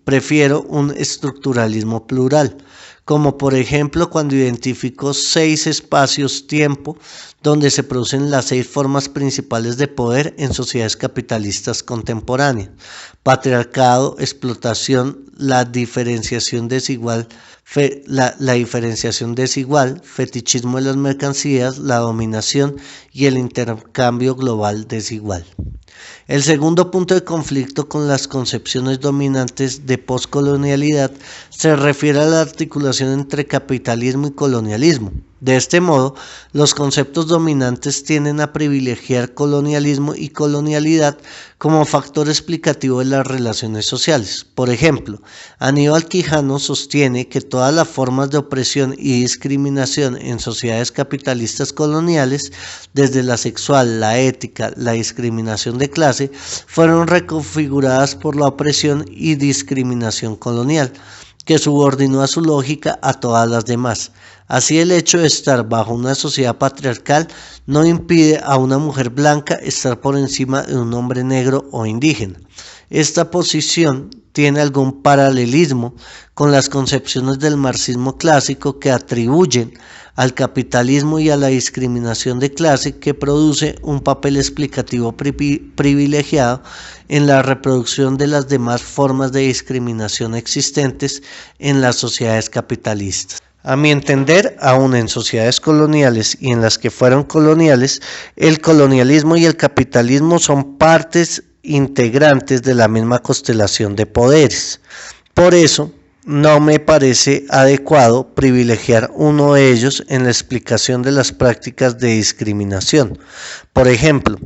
prefiero un estructuralismo plural, como por ejemplo cuando identifico 6 espacios-tiempo donde se producen las 6 formas principales de poder en sociedades capitalistas contemporáneas: patriarcado, explotación, la diferenciación desigual, fetichismo de las mercancías, la dominación y el intercambio global desigual. El segundo punto de conflicto con las concepciones dominantes de poscolonialidad se refiere a la articulación entre capitalismo y colonialismo. De este modo, los conceptos dominantes tienden a privilegiar colonialismo y colonialidad como factor explicativo de las relaciones sociales. Por ejemplo, Aníbal Quijano sostiene que todas las formas de opresión y discriminación en sociedades capitalistas coloniales, desde la sexual, la ética, la discriminación de clase, fueron reconfiguradas por la opresión y discriminación colonial, que subordinó a su lógica a todas las demás. Así, el hecho de estar bajo una sociedad patriarcal no impide a una mujer blanca estar por encima de un hombre negro o indígena. Esta posición tiene algún paralelismo con las concepciones del marxismo clásico que atribuyen al capitalismo y a la discriminación de clase que produce un papel explicativo privilegiado en la reproducción de las demás formas de discriminación existentes en las sociedades capitalistas. A mi entender, aún en sociedades coloniales y en las que fueron coloniales, el colonialismo y el capitalismo son partes integrantes de la misma constelación de poderes. Por eso, no me parece adecuado privilegiar uno de ellos en la explicación de las prácticas de discriminación. Por ejemplo,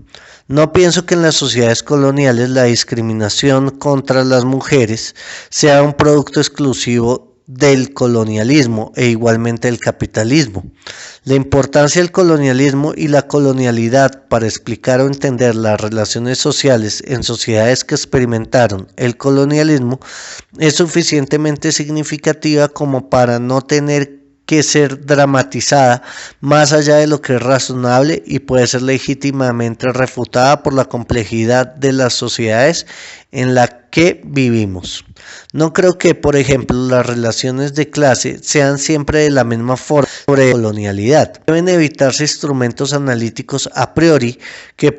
no pienso que en las sociedades coloniales la discriminación contra las mujeres sea un producto exclusivo del colonialismo e igualmente del capitalismo. La importancia del colonialismo y la colonialidad para explicar o entender las relaciones sociales en sociedades que experimentaron el colonialismo es suficientemente significativa como para no tener que ser dramatizada más allá de lo que es razonable y puede ser legítimamente refutada por la complejidad de las sociedades en la que vivimos. No creo que, por ejemplo, las relaciones de clase sean siempre de la misma forma sobre colonialidad. Deben evitarse instrumentos analíticos a priori que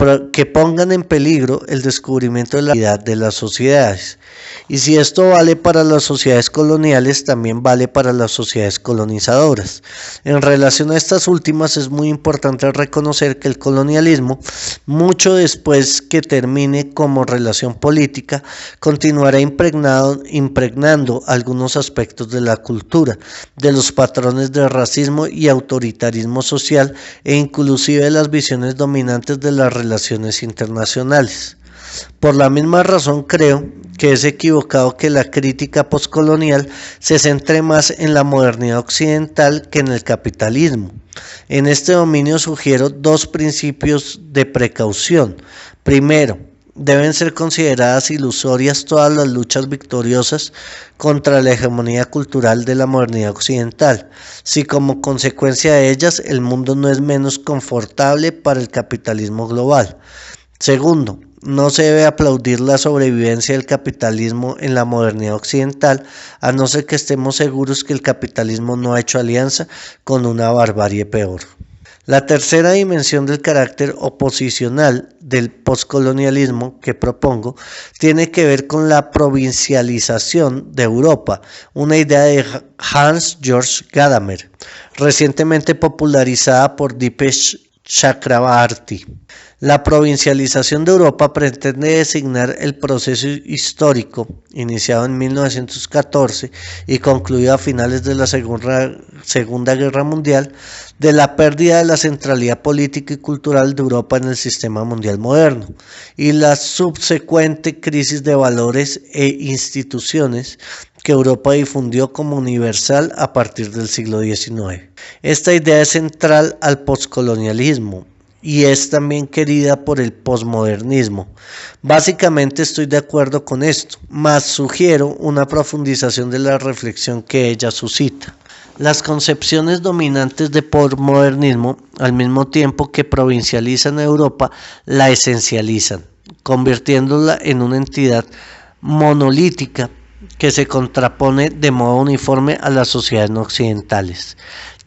pongan en peligro el descubrimiento de la realidad de las sociedades. Y si esto vale para las sociedades coloniales, también vale para las sociedades colonizadoras. En relación a estas últimas, es muy importante reconocer que el colonialismo, mucho después que termine como relación política, continuará impregnando algunos aspectos de la cultura, de los patrones de racismo y autoritarismo social e inclusive de las visiones dominantes de las relaciones internacionales. Por la misma razón creo que es equivocado que la crítica postcolonial se centre más en la modernidad occidental que en el capitalismo. En este dominio sugiero dos principios de precaución. Primero, deben ser consideradas ilusorias todas las luchas victoriosas contra la hegemonía cultural de la modernidad occidental, si como consecuencia de ellas el mundo no es menos confortable para el capitalismo global. Segundo, no se debe aplaudir la sobrevivencia del capitalismo en la modernidad occidental, a no ser que estemos seguros que el capitalismo no ha hecho alianza con una barbarie peor. La tercera dimensión del carácter oposicional del postcolonialismo que propongo tiene que ver con la provincialización de Europa, una idea de Hans-Georg Gadamer, recientemente popularizada por Dipesh Chakrabarty. La provincialización de Europa pretende designar el proceso histórico iniciado en 1914 y concluido a finales de la Segunda Guerra Mundial de la pérdida de la centralidad política y cultural de Europa en el sistema mundial moderno y la subsecuente crisis de valores e instituciones que Europa difundió como universal a partir del siglo XIX. Esta idea es central al postcolonialismo y es también querida por el posmodernismo. Básicamente estoy de acuerdo con esto, mas sugiero una profundización de la reflexión que ella suscita. Las concepciones dominantes de posmodernismo, al mismo tiempo que provincializan a Europa, la esencializan, convirtiéndola en una entidad monolítica que se contrapone de modo uniforme a las sociedades no occidentales.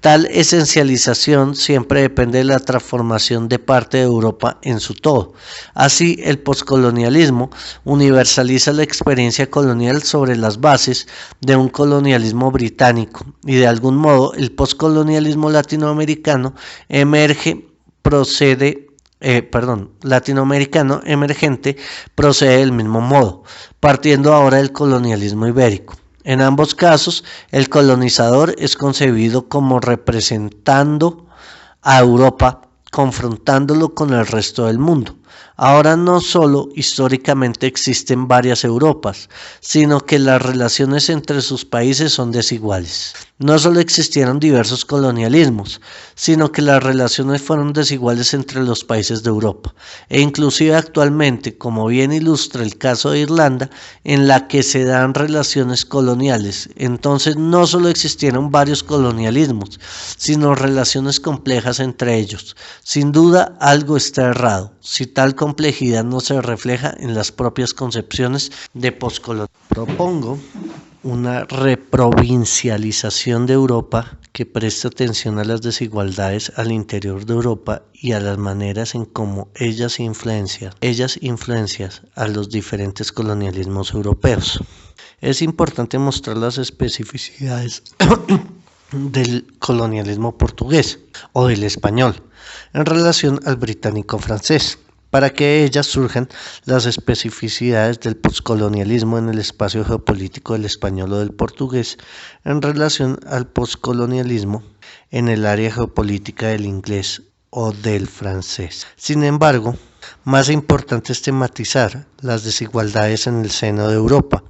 Tal esencialización siempre depende de la transformación de parte de Europa en su todo. Así, el poscolonialismo universaliza la experiencia colonial sobre las bases de un colonialismo británico y de algún modo el poscolonialismo latinoamericano latinoamericano emergente procede del mismo modo, partiendo ahora del colonialismo ibérico. En ambos casos, el colonizador es concebido como representando a Europa, confrontándolo con el resto del mundo. Ahora no solo históricamente existen varias Europas, sino que las relaciones entre sus países son desiguales. No solo existieron diversos colonialismos, sino que las relaciones fueron desiguales entre los países de Europa, e inclusive actualmente, como bien ilustra el caso de Irlanda, en la que se dan relaciones coloniales. Entonces no solo existieron varios colonialismos, sino relaciones complejas entre ellos. Sin duda algo está errado. Si tal complejidad no se refleja en las propias concepciones de poscolonialismo. Propongo una reprovincialización de Europa que preste atención a las desigualdades al interior de Europa y a las maneras en cómo ellas influencian a los diferentes colonialismos europeos. Es importante mostrar las especificidades del colonialismo portugués o del español en relación al británico-francés, para que de ellas surjan las especificidades del poscolonialismo en el espacio geopolítico del español o del portugués en relación al poscolonialismo en el área geopolítica del inglés o del francés. Sin embargo, más importante es tematizar las desigualdades en el seno de Europa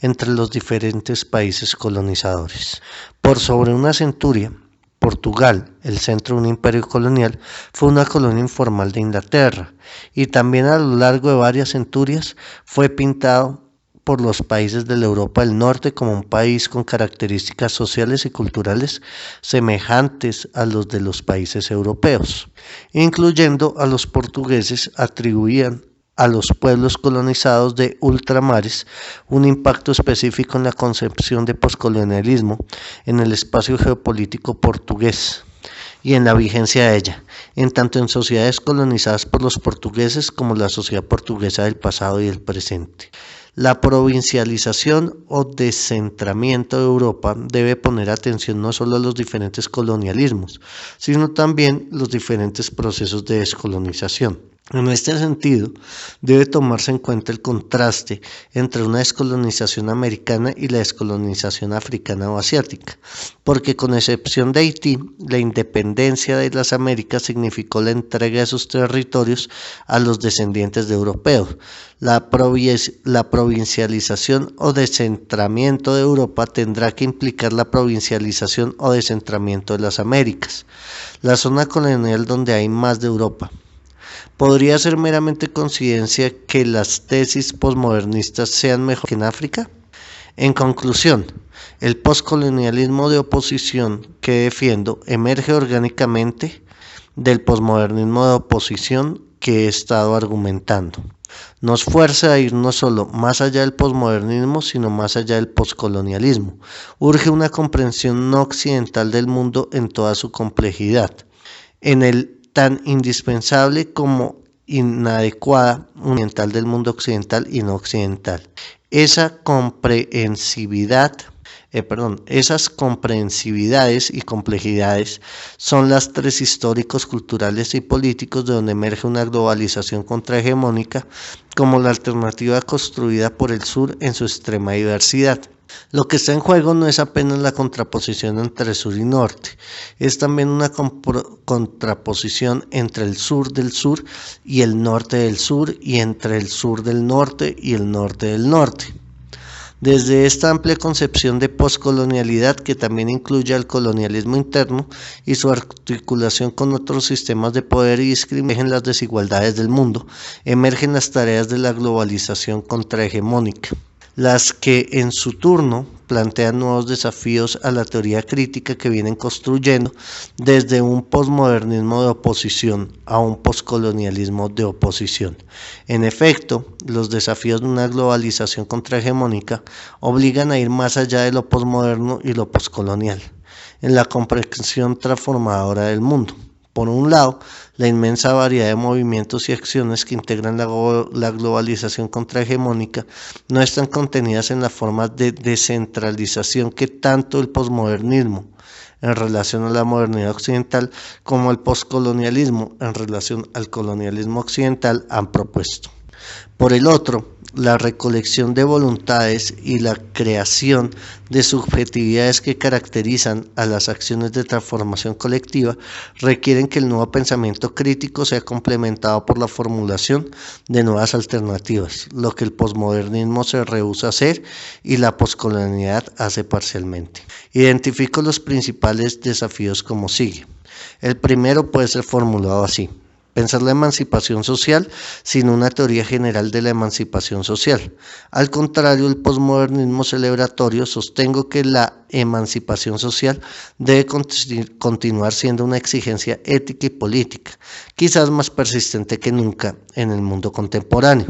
entre los diferentes países colonizadores. Por sobre una centuria, Portugal, el centro de un imperio colonial, fue una colonia informal de Inglaterra y también a lo largo de varias centurias fue pintado por los países de la Europa del Norte como un país con características sociales y culturales semejantes a los de los países europeos, incluyendo a los portugueses. Atribuían a los pueblos colonizados de ultramares un impacto específico en la concepción de poscolonialismo en el espacio geopolítico portugués y en la vigencia de ella, en tanto en sociedades colonizadas por los portugueses como la sociedad portuguesa del pasado y del presente. La provincialización o descentramiento de Europa debe poner atención no solo a los diferentes colonialismos, sino también los diferentes procesos de descolonización. En este sentido, debe tomarse en cuenta el contraste entre una descolonización americana y la descolonización africana o asiática, porque con excepción de Haití, la independencia de las Américas significó la entrega de sus territorios a los descendientes de europeos. La provincialización o descentramiento de Europa tendrá que implicar la provincialización o descentramiento de las Américas, la zona colonial donde hay más de Europa. ¿Podría ser meramente coincidencia que las tesis posmodernistas sean mejor que en África? En conclusión, el poscolonialismo de oposición que defiendo emerge orgánicamente del posmodernismo de oposición que he estado argumentando. Nos fuerza a ir no solo más allá del posmodernismo, sino más allá del poscolonialismo. Urge una comprensión no occidental del mundo en toda su complejidad, en el tan indispensable como inadecuada oriental del mundo occidental y no occidental. Esas comprensividades y complejidades son las tres históricos, culturales y políticos de donde emerge una globalización contrahegemónica como la alternativa construida por el sur en su extrema diversidad. Lo que está en juego no es apenas la contraposición entre sur y norte, es también una contraposición entre el sur del sur y el norte del sur y entre el sur del norte y el norte del norte. Desde esta amplia concepción de poscolonialidad, que también incluye al colonialismo interno y su articulación con otros sistemas de poder y discriminación en las desigualdades del mundo, emergen las tareas de la globalización contrahegemónica, las que en su turno plantean nuevos desafíos a la teoría crítica que vienen construyendo desde un posmodernismo de oposición a un poscolonialismo de oposición. En efecto, los desafíos de una globalización contrahegemónica obligan a ir más allá de lo posmoderno y lo poscolonial, en la comprensión transformadora del mundo. Por un lado, la inmensa variedad de movimientos y acciones que integran la globalización contrahegemónica no están contenidas en la forma de descentralización que tanto el posmodernismo en relación a la modernidad occidental como el poscolonialismo en relación al colonialismo occidental han propuesto. Por el otro, la recolección de voluntades y la creación de subjetividades que caracterizan a las acciones de transformación colectiva requieren que el nuevo pensamiento crítico sea complementado por la formulación de nuevas alternativas, lo que el posmodernismo se rehúsa a hacer y la poscolonialidad hace parcialmente. Identifico los principales desafíos como sigue. El primero puede ser formulado así. pensar la emancipación social sin una teoría general de la emancipación social. Al contrario, el posmodernismo celebratorio sostengo que la emancipación social debe continuar siendo una exigencia ética y política, quizás más persistente que nunca en el mundo contemporáneo.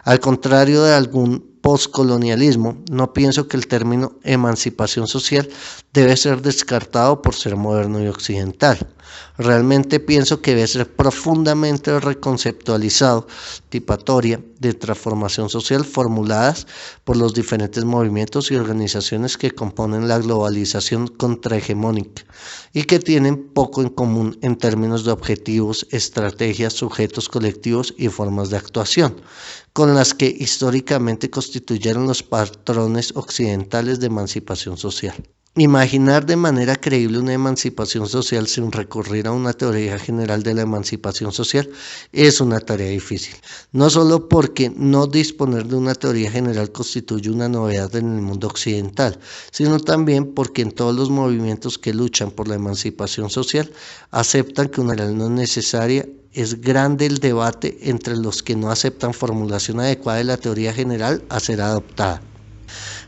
Al contrario de algún postcolonialismo, no pienso que el término emancipación social debe ser descartado por ser moderno y occidental. Realmente pienso que debe ser profundamente reconceptualizado, tipatoria de transformación social formuladas por los diferentes movimientos y organizaciones que componen la globalización contrahegemónica y que tienen poco en común en términos de objetivos, estrategias, sujetos colectivos y formas de actuación, con las que históricamente constituyeron los patrones occidentales de emancipación social. Imaginar de manera creíble una emancipación social sin recurrir a una teoría general de la emancipación social es una tarea difícil, no solo porque no disponer de una teoría general constituye una novedad en el mundo occidental, sino también porque en todos los movimientos que luchan por la emancipación social aceptan que una general no es necesaria. Es grande el debate entre los que no aceptan formulación adecuada de la teoría general a ser adoptada.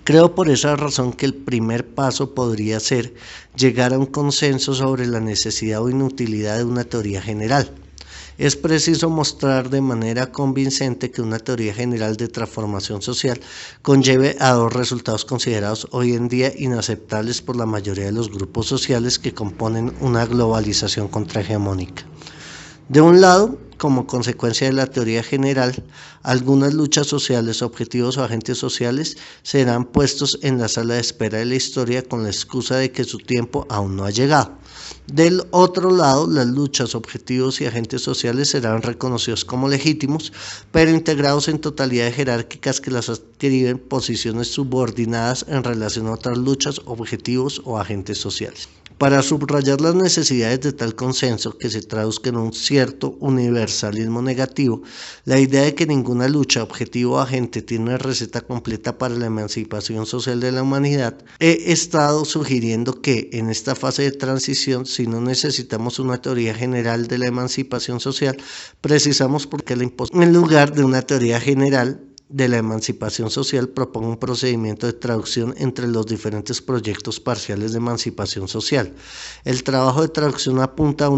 Creo por esa razón que el primer paso podría ser llegar a un consenso sobre la necesidad o inutilidad de una teoría general. Es preciso mostrar de manera convincente que una teoría general de transformación social conlleve a dos resultados considerados hoy en día inaceptables por la mayoría de los grupos sociales que componen una globalización contrahegemónica. De un lado, como consecuencia de la teoría general, algunas luchas sociales, objetivos o agentes sociales serán puestos en la sala de espera de la historia con la excusa de que su tiempo aún no ha llegado. Del otro lado, las luchas, objetivos y agentes sociales serán reconocidos como legítimos, pero integrados en totalidades jerárquicas que las adscriben posiciones subordinadas en relación a otras luchas, objetivos o agentes sociales. Para subrayar las necesidades de tal consenso que se traduzca en un cierto universalismo negativo, la idea de que ninguna lucha, objetivo o agente tiene una receta completa para la emancipación social de la humanidad, he estado sugiriendo que en esta fase de transición, si no necesitamos una teoría general de la emancipación social, precisamos porque la imposición en lugar de una teoría general de la emancipación social propongo un procedimiento de traducción entre los diferentes proyectos parciales de emancipación social. El trabajo de traducción apunta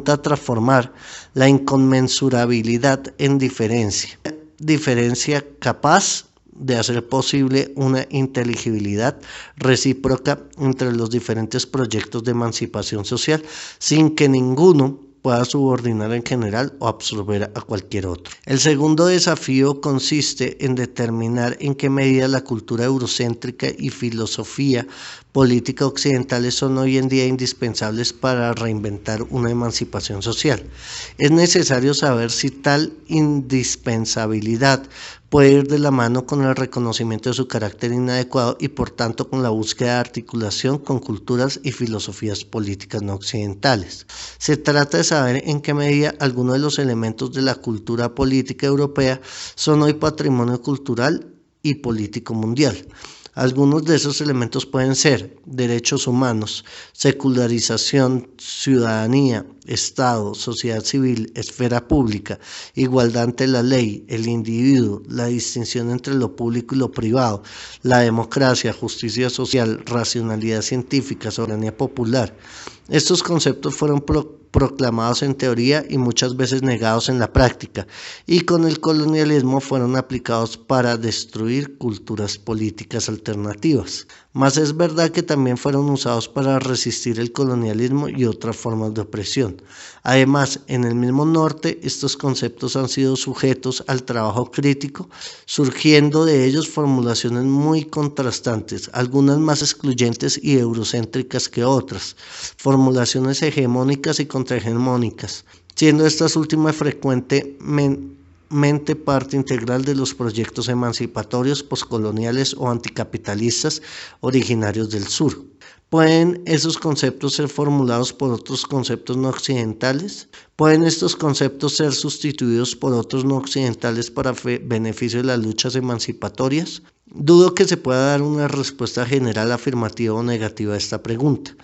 a transformar la inconmensurabilidad en diferencia capaz de hacer posible una inteligibilidad recíproca entre los diferentes proyectos de emancipación social sin que ninguno pueda subordinar en general o absorber a cualquier otro. El segundo desafío consiste en determinar en qué medida la cultura eurocéntrica y filosofía política occidentales son hoy en día indispensables para reinventar una emancipación social. Es necesario saber si tal indispensabilidad puede ir de la mano con el reconocimiento de su carácter inadecuado y por tanto con la búsqueda de articulación con culturas y filosofías políticas no occidentales. Se trata de saber en qué medida algunos de los elementos de la cultura política europea son hoy patrimonio cultural y político mundial. Algunos de esos elementos pueden ser derechos humanos, secularización, ciudadanía, Estado, sociedad civil, esfera pública, igualdad ante la ley, el individuo, la distinción entre lo público y lo privado, la democracia, justicia social, racionalidad científica, soberanía popular. Estos conceptos fueron proclamados en teoría y muchas veces negados en la práctica, y con el colonialismo fueron aplicados para destruir culturas políticas alternativas. Mas es verdad que también fueron usados para resistir el colonialismo y otras formas de opresión. Además, en el mismo norte, estos conceptos han sido sujetos al trabajo crítico, surgiendo de ellos formulaciones muy contrastantes, algunas más excluyentes y eurocéntricas que otras, formulaciones hegemónicas y contrahegemónicas, siendo estas últimas frecuentemente parte integral de los proyectos emancipatorios, poscoloniales o anticapitalistas originarios del sur. ¿Pueden esos conceptos ser formulados por otros conceptos no occidentales? ¿Pueden estos conceptos ser sustituidos por otros no occidentales para beneficio de las luchas emancipatorias? Dudo que se pueda dar una respuesta general afirmativa o negativa a esta pregunta.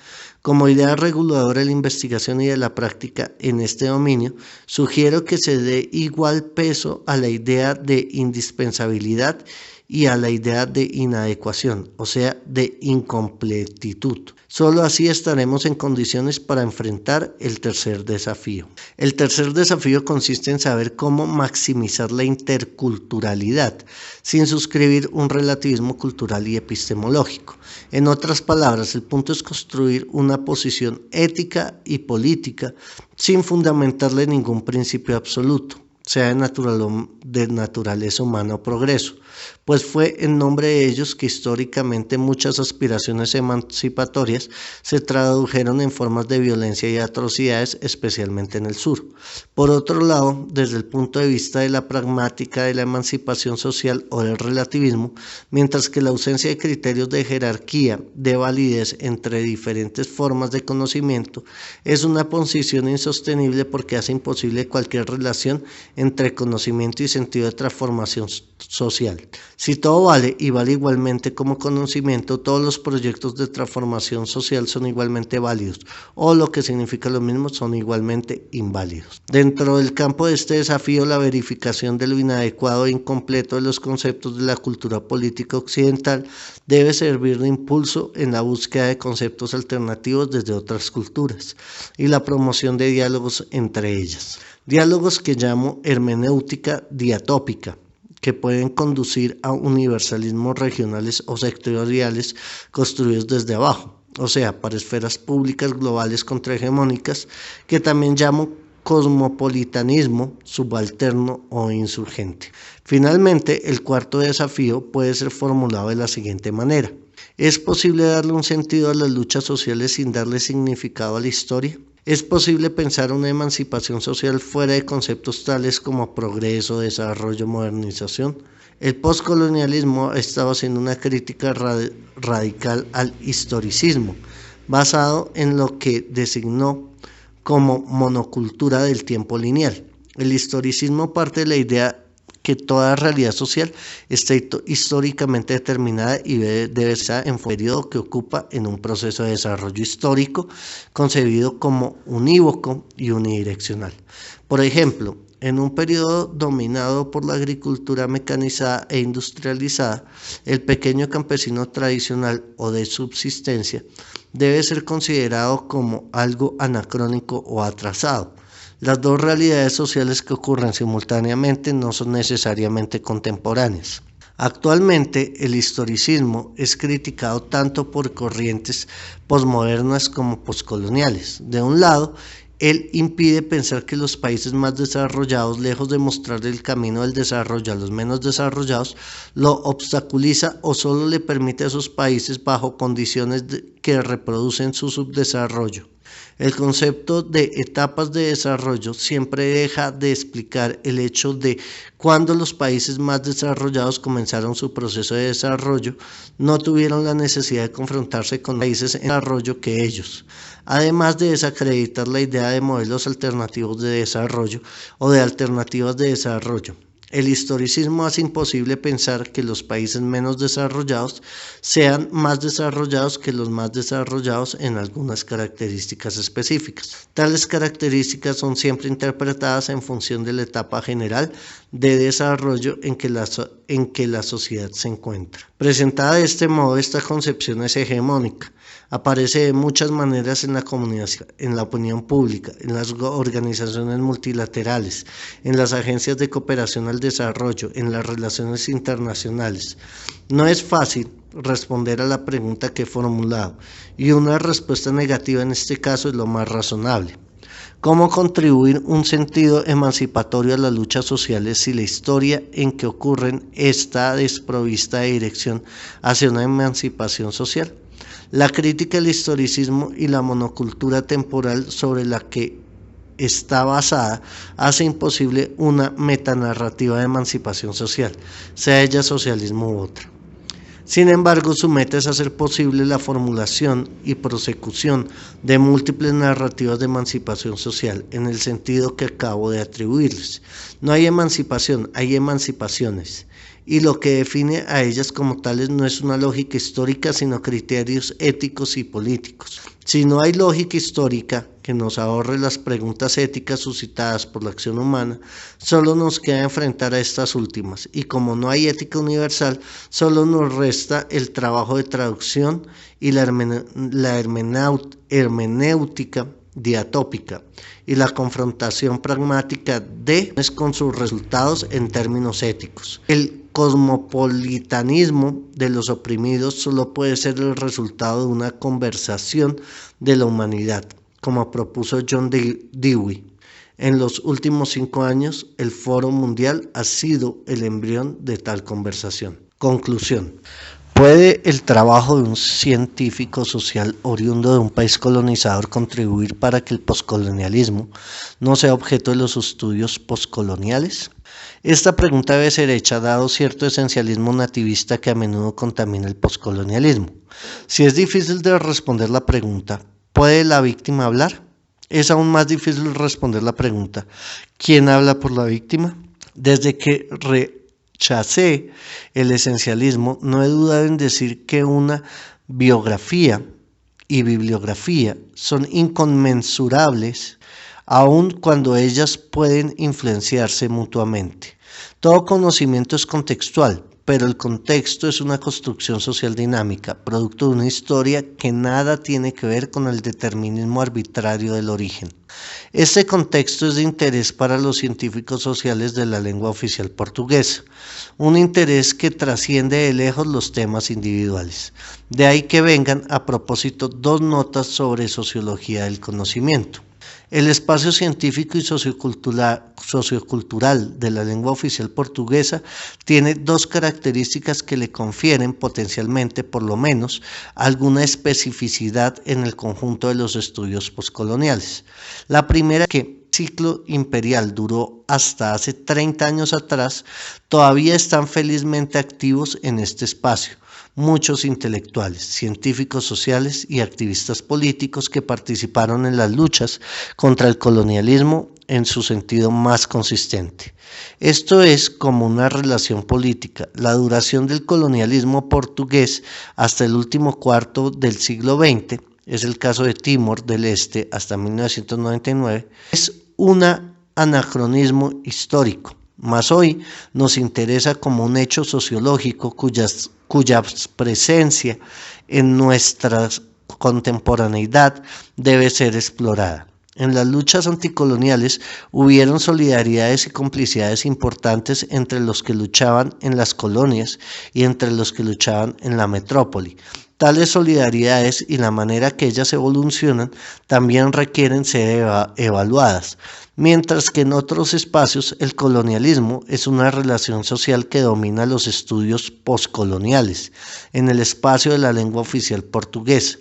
Como idea reguladora de la investigación y de la práctica en este dominio, sugiero que se dé igual peso a la idea de indispensabilidad y a la idea de inadecuación, o sea, de incompletitud. Solo así estaremos en condiciones para enfrentar el tercer desafío. El tercer desafío consiste en saber cómo maximizar la interculturalidad sin suscribir un relativismo cultural y epistemológico. En otras palabras, el punto es construir una posición ética y política sin fundamentarle ningún principio absoluto, sea de naturaleza humana o progreso, pues fue en nombre de ellos que históricamente muchas aspiraciones emancipatorias se tradujeron en formas de violencia y atrocidades, especialmente en el sur. Por otro lado, desde el punto de vista de la pragmática de la emancipación social o del relativismo, mientras que la ausencia de criterios de jerarquía, de validez entre diferentes formas de conocimiento, es una posición insostenible porque hace imposible cualquier relación entre conocimiento y sentido de transformación social. Si todo vale y vale igualmente como conocimiento, todos los proyectos de transformación social son igualmente válidos, o lo que significa lo mismo, son igualmente inválidos. Dentro del campo de este desafío, la verificación de lo inadecuado e incompleto de los conceptos de la cultura política occidental debe servir de impulso en la búsqueda de conceptos alternativos desde otras culturas y la promoción de diálogos entre ellas. Diálogos que llamo hermenéutica diatópica, que pueden conducir a universalismos regionales o sectoriales construidos desde abajo, o sea, para esferas públicas globales contrahegemónicas, que también llamo cosmopolitanismo subalterno o insurgente. Finalmente, el cuarto desafío puede ser formulado de la siguiente manera: ¿es posible darle un sentido a las luchas sociales sin darle significado a la historia? ¿Es posible pensar una emancipación social fuera de conceptos tales como progreso, desarrollo, modernización? El postcolonialismo ha estado haciendo una crítica radical al historicismo, basado en lo que designó como monocultura del tiempo lineal. El historicismo parte de la idea que toda realidad social está históricamente determinada y debe ser en un periodo que ocupa en un proceso de desarrollo histórico concebido como unívoco y unidireccional. Por ejemplo, en un periodo dominado por la agricultura mecanizada e industrializada, el pequeño campesino tradicional o de subsistencia debe ser considerado como algo anacrónico o atrasado. Las dos realidades sociales que ocurren simultáneamente no son necesariamente contemporáneas. Actualmente, el historicismo es criticado tanto por corrientes posmodernas como poscoloniales. De un lado, él impide pensar que los países más desarrollados, lejos de mostrar el camino del desarrollo a los menos desarrollados, lo obstaculiza o solo le permite a esos países bajo condiciones que reproducen su subdesarrollo. El concepto de etapas de desarrollo siempre deja de explicar el hecho de cuando los países más desarrollados comenzaron su proceso de desarrollo, no tuvieron la necesidad de confrontarse con países en desarrollo que ellos, además de desacreditar la idea de modelos alternativos de desarrollo o de alternativas de desarrollo. El historicismo hace imposible pensar que los países menos desarrollados sean más desarrollados que los más desarrollados en algunas características específicas. Tales características son siempre interpretadas en función de la etapa general de desarrollo en que la sociedad se encuentra. Presentada de este modo, esta concepción es hegemónica. Aparece de muchas maneras en la comunidad, en la opinión pública, en las organizaciones multilaterales, en las agencias de cooperación al desarrollo, en las relaciones internacionales. No es fácil responder a la pregunta que he formulado, y una respuesta negativa en este caso es lo más razonable. ¿Cómo contribuir un sentido emancipatorio a las luchas sociales si la historia en que ocurren está desprovista de dirección hacia una emancipación social? La crítica del historicismo y la monocultura temporal sobre la que está basada hace imposible una metanarrativa de emancipación social, sea ella socialismo u otra. Sin embargo, su meta es hacer posible la formulación y prosecución de múltiples narrativas de emancipación social, en el sentido que acabo de atribuirles. No hay emancipación, hay emancipaciones. y lo que define a ellas como tales no es una lógica histórica, sino criterios éticos y políticos. Si no hay lógica histórica que nos ahorre las preguntas éticas suscitadas por la acción humana, solo nos queda enfrentar a estas últimas, y como no hay ética universal, solo nos resta el trabajo de traducción y la hermenéutica diatópica y la confrontación pragmática con sus resultados en términos éticos. El cosmopolitanismo de los oprimidos solo puede ser el resultado de una conversación de la humanidad, como propuso John Dewey. En los últimos 5 años, el Foro Mundial ha sido el embrión de tal conversación. Conclusión. ¿Puede el trabajo de un científico social oriundo de un país colonizador contribuir para que el poscolonialismo no sea objeto de los estudios poscoloniales? Esta pregunta debe ser hecha dado cierto esencialismo nativista que a menudo contamina el poscolonialismo. Si es difícil de responder la pregunta, ¿puede la víctima hablar? Es aún más difícil responder la pregunta, ¿quién habla por la víctima? Desde que rechacé el esencialismo, no he dudado en decir que una biografía y bibliografía son inconmensurables, aun cuando ellas pueden influenciarse mutuamente. Todo conocimiento es contextual, pero el contexto es una construcción social dinámica, producto de una historia que nada tiene que ver con el determinismo arbitrario del origen. Este contexto es de interés para los científicos sociales de la lengua oficial portuguesa, un interés que trasciende de lejos los temas individuales. De ahí que vengan a propósito 2 notas sobre sociología del conocimiento. El espacio científico y sociocultural de la lengua oficial portuguesa tiene 2 características que le confieren potencialmente, por lo menos, alguna especificidad en el conjunto de los estudios poscoloniales. La primera, que el ciclo imperial duró hasta hace 30 años atrás, todavía están felizmente activos en este espacio. Muchos intelectuales, científicos sociales y activistas políticos que participaron en las luchas contra el colonialismo en su sentido más consistente. Esto es como una relación política. La duración del colonialismo portugués hasta el último cuarto del siglo XX, es el caso de Timor del Este hasta 1999, es un anacronismo histórico. Mas hoy nos interesa como un hecho sociológico cuya presencia en nuestra contemporaneidad debe ser explorada. En las luchas anticoloniales hubieron solidaridades y complicidades importantes entre los que luchaban en las colonias y entre los que luchaban en la metrópoli. Tales solidaridades y la manera que ellas evolucionan también requieren ser evaluadas, mientras que en otros espacios el colonialismo es una relación social que domina los estudios poscoloniales, en el espacio de la lengua oficial portuguesa.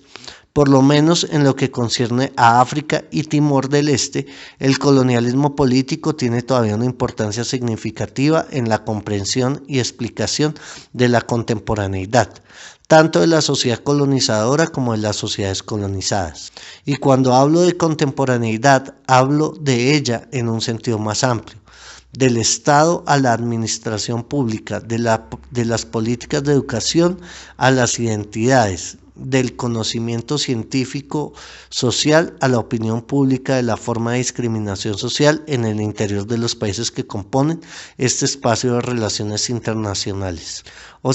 Por lo menos en lo que concierne a África y Timor del Este, el colonialismo político tiene todavía una importancia significativa en la comprensión y explicación de la contemporaneidad, tanto de la sociedad colonizadora como de las sociedades colonizadas. Y cuando hablo de contemporaneidad, hablo de ella en un sentido más amplio, del Estado a la administración pública, de las políticas de educación a las identidades, del conocimiento científico social a la opinión pública, de la forma de discriminación social en el interior de los países que componen este espacio de relaciones internacionales. En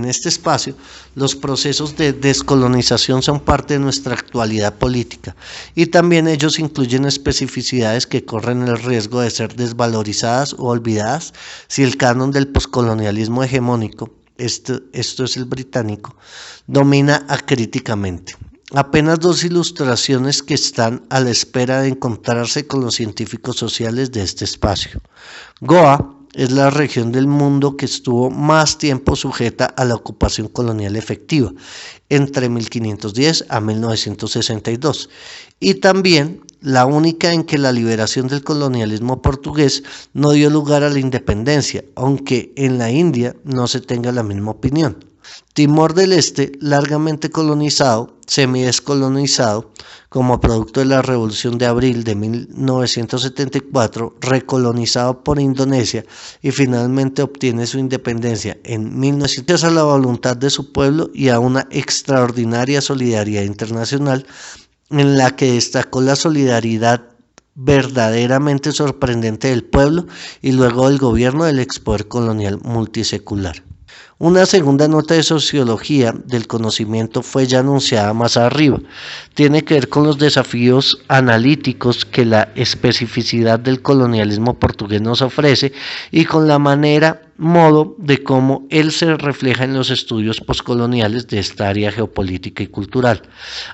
este espacio, los procesos de descolonización son parte de nuestra actualidad política y también ellos incluyen especificidades que corren el riesgo de ser desvalorizadas o olvidadas si el canon del poscolonialismo hegemónico, esto es el británico, domina acríticamente. Apenas 2 ilustraciones que están a la espera de encontrarse con los científicos sociales de este espacio. Goa es la región del mundo que estuvo más tiempo sujeta a la ocupación colonial efectiva, entre 1510 a 1962, y también la única en que la liberación del colonialismo portugués no dio lugar a la independencia, aunque en la India no se tenga la misma opinión. Timor del Este, largamente colonizado, semidescolonizado, como producto de la Revolución de Abril de 1974, recolonizado por Indonesia y finalmente obtiene su independencia en 1900 gracias a la voluntad de su pueblo y a una extraordinaria solidaridad internacional en la que destacó la solidaridad verdaderamente sorprendente del pueblo y luego del gobierno del expoder colonial multisecular. Una segunda nota de sociología del conocimiento fue ya anunciada más arriba. Tiene que ver con los desafíos analíticos que la especificidad del colonialismo portugués nos ofrece y con la modo de cómo él se refleja en los estudios poscoloniales de esta área geopolítica y cultural.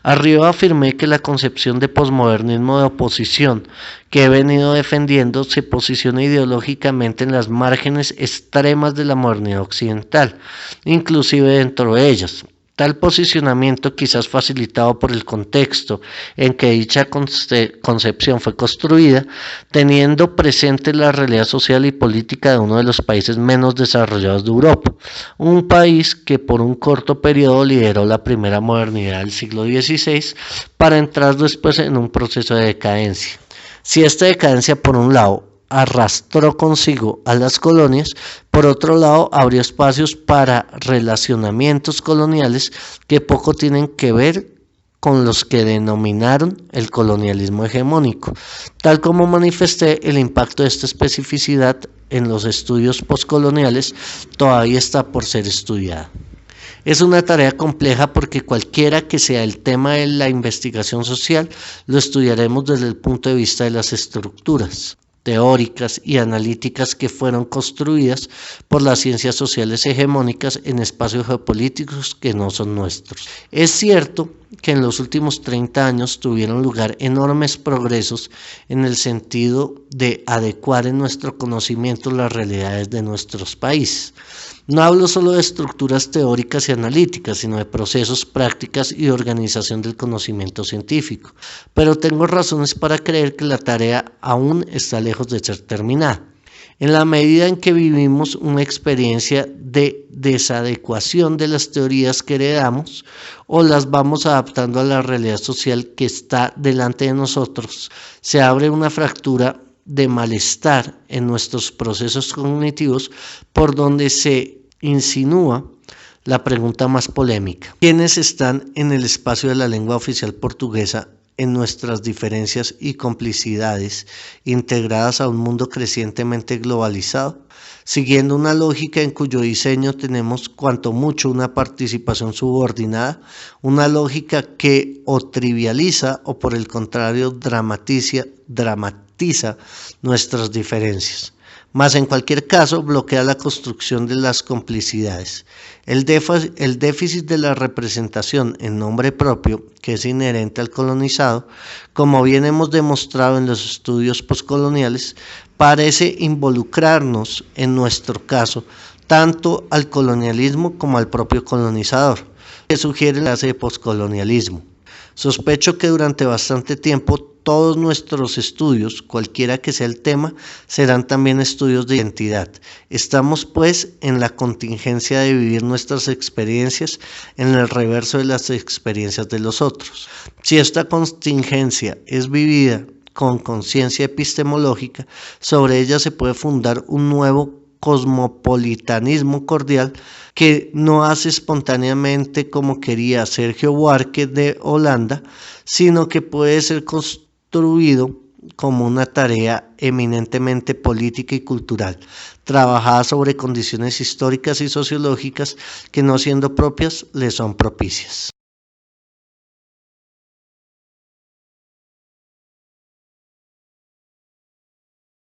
Arriba afirmé que la concepción de posmodernismo de oposición que he venido defendiendo se posiciona ideológicamente en las márgenes extremas de la modernidad occidental, inclusive dentro de ellas. Tal posicionamiento, quizás facilitado por el contexto en que dicha concepción fue construida, teniendo presente la realidad social y política de uno de los países menos desarrollados de Europa, un país que por un corto periodo lideró la primera modernidad del siglo XVI para entrar después en un proceso de decadencia. Si esta decadencia, por un lado, arrastró consigo a las colonias, por otro lado abrió espacios para relacionamientos coloniales que poco tienen que ver con los que denominaron el colonialismo hegemónico. Tal como manifesté, el impacto de esta especificidad en los estudios postcoloniales todavía está por ser estudiada. Es una tarea compleja porque cualquiera que sea el tema de la investigación social, lo estudiaremos desde el punto de vista de las estructuras teóricas y analíticas que fueron construidas por las ciencias sociales hegemónicas en espacios geopolíticos que no son nuestros. Es cierto que en los últimos 30 años tuvieron lugar enormes progresos en el sentido de adecuar en nuestro conocimiento las realidades de nuestros países. No hablo solo de estructuras teóricas y analíticas, sino de procesos, prácticas y organización del conocimiento científico, pero tengo razones para creer que la tarea aún está lejos de ser terminada. En la medida en que vivimos una experiencia de desadecuación de las teorías que heredamos o las vamos adaptando a la realidad social que está delante de nosotros, se abre una fractura de malestar en nuestros procesos cognitivos por donde se insinúa la pregunta más polémica: ¿quiénes están en el espacio de la lengua oficial portuguesa en nuestras diferencias y complicidades integradas a un mundo crecientemente globalizado? Siguiendo una lógica en cuyo diseño tenemos cuanto mucho una participación subordinada, una lógica que o trivializa o por el contrario dramatiza nuestras diferencias, mas en cualquier caso bloquea la construcción de las complicidades. El déficit de la representación en nombre propio, que es inherente al colonizado, como bien hemos demostrado en los estudios postcoloniales, parece involucrarnos, en nuestro caso, tanto al colonialismo como al propio colonizador, que sugiere la clase de postcolonialismo. Sospecho que durante bastante tiempo todos nuestros estudios, cualquiera que sea el tema, serán también estudios de identidad. Estamos pues en la contingencia de vivir nuestras experiencias en el reverso de las experiencias de los otros. Si esta contingencia es vivida con conciencia epistemológica, sobre ella se puede fundar un nuevo cosmopolitanismo cordial que no hace espontáneamente como quería Sergio Buarque de Holanda, sino que puede ser construido como una tarea eminentemente política y cultural, trabajada sobre condiciones históricas y sociológicas que no siendo propias le son propicias.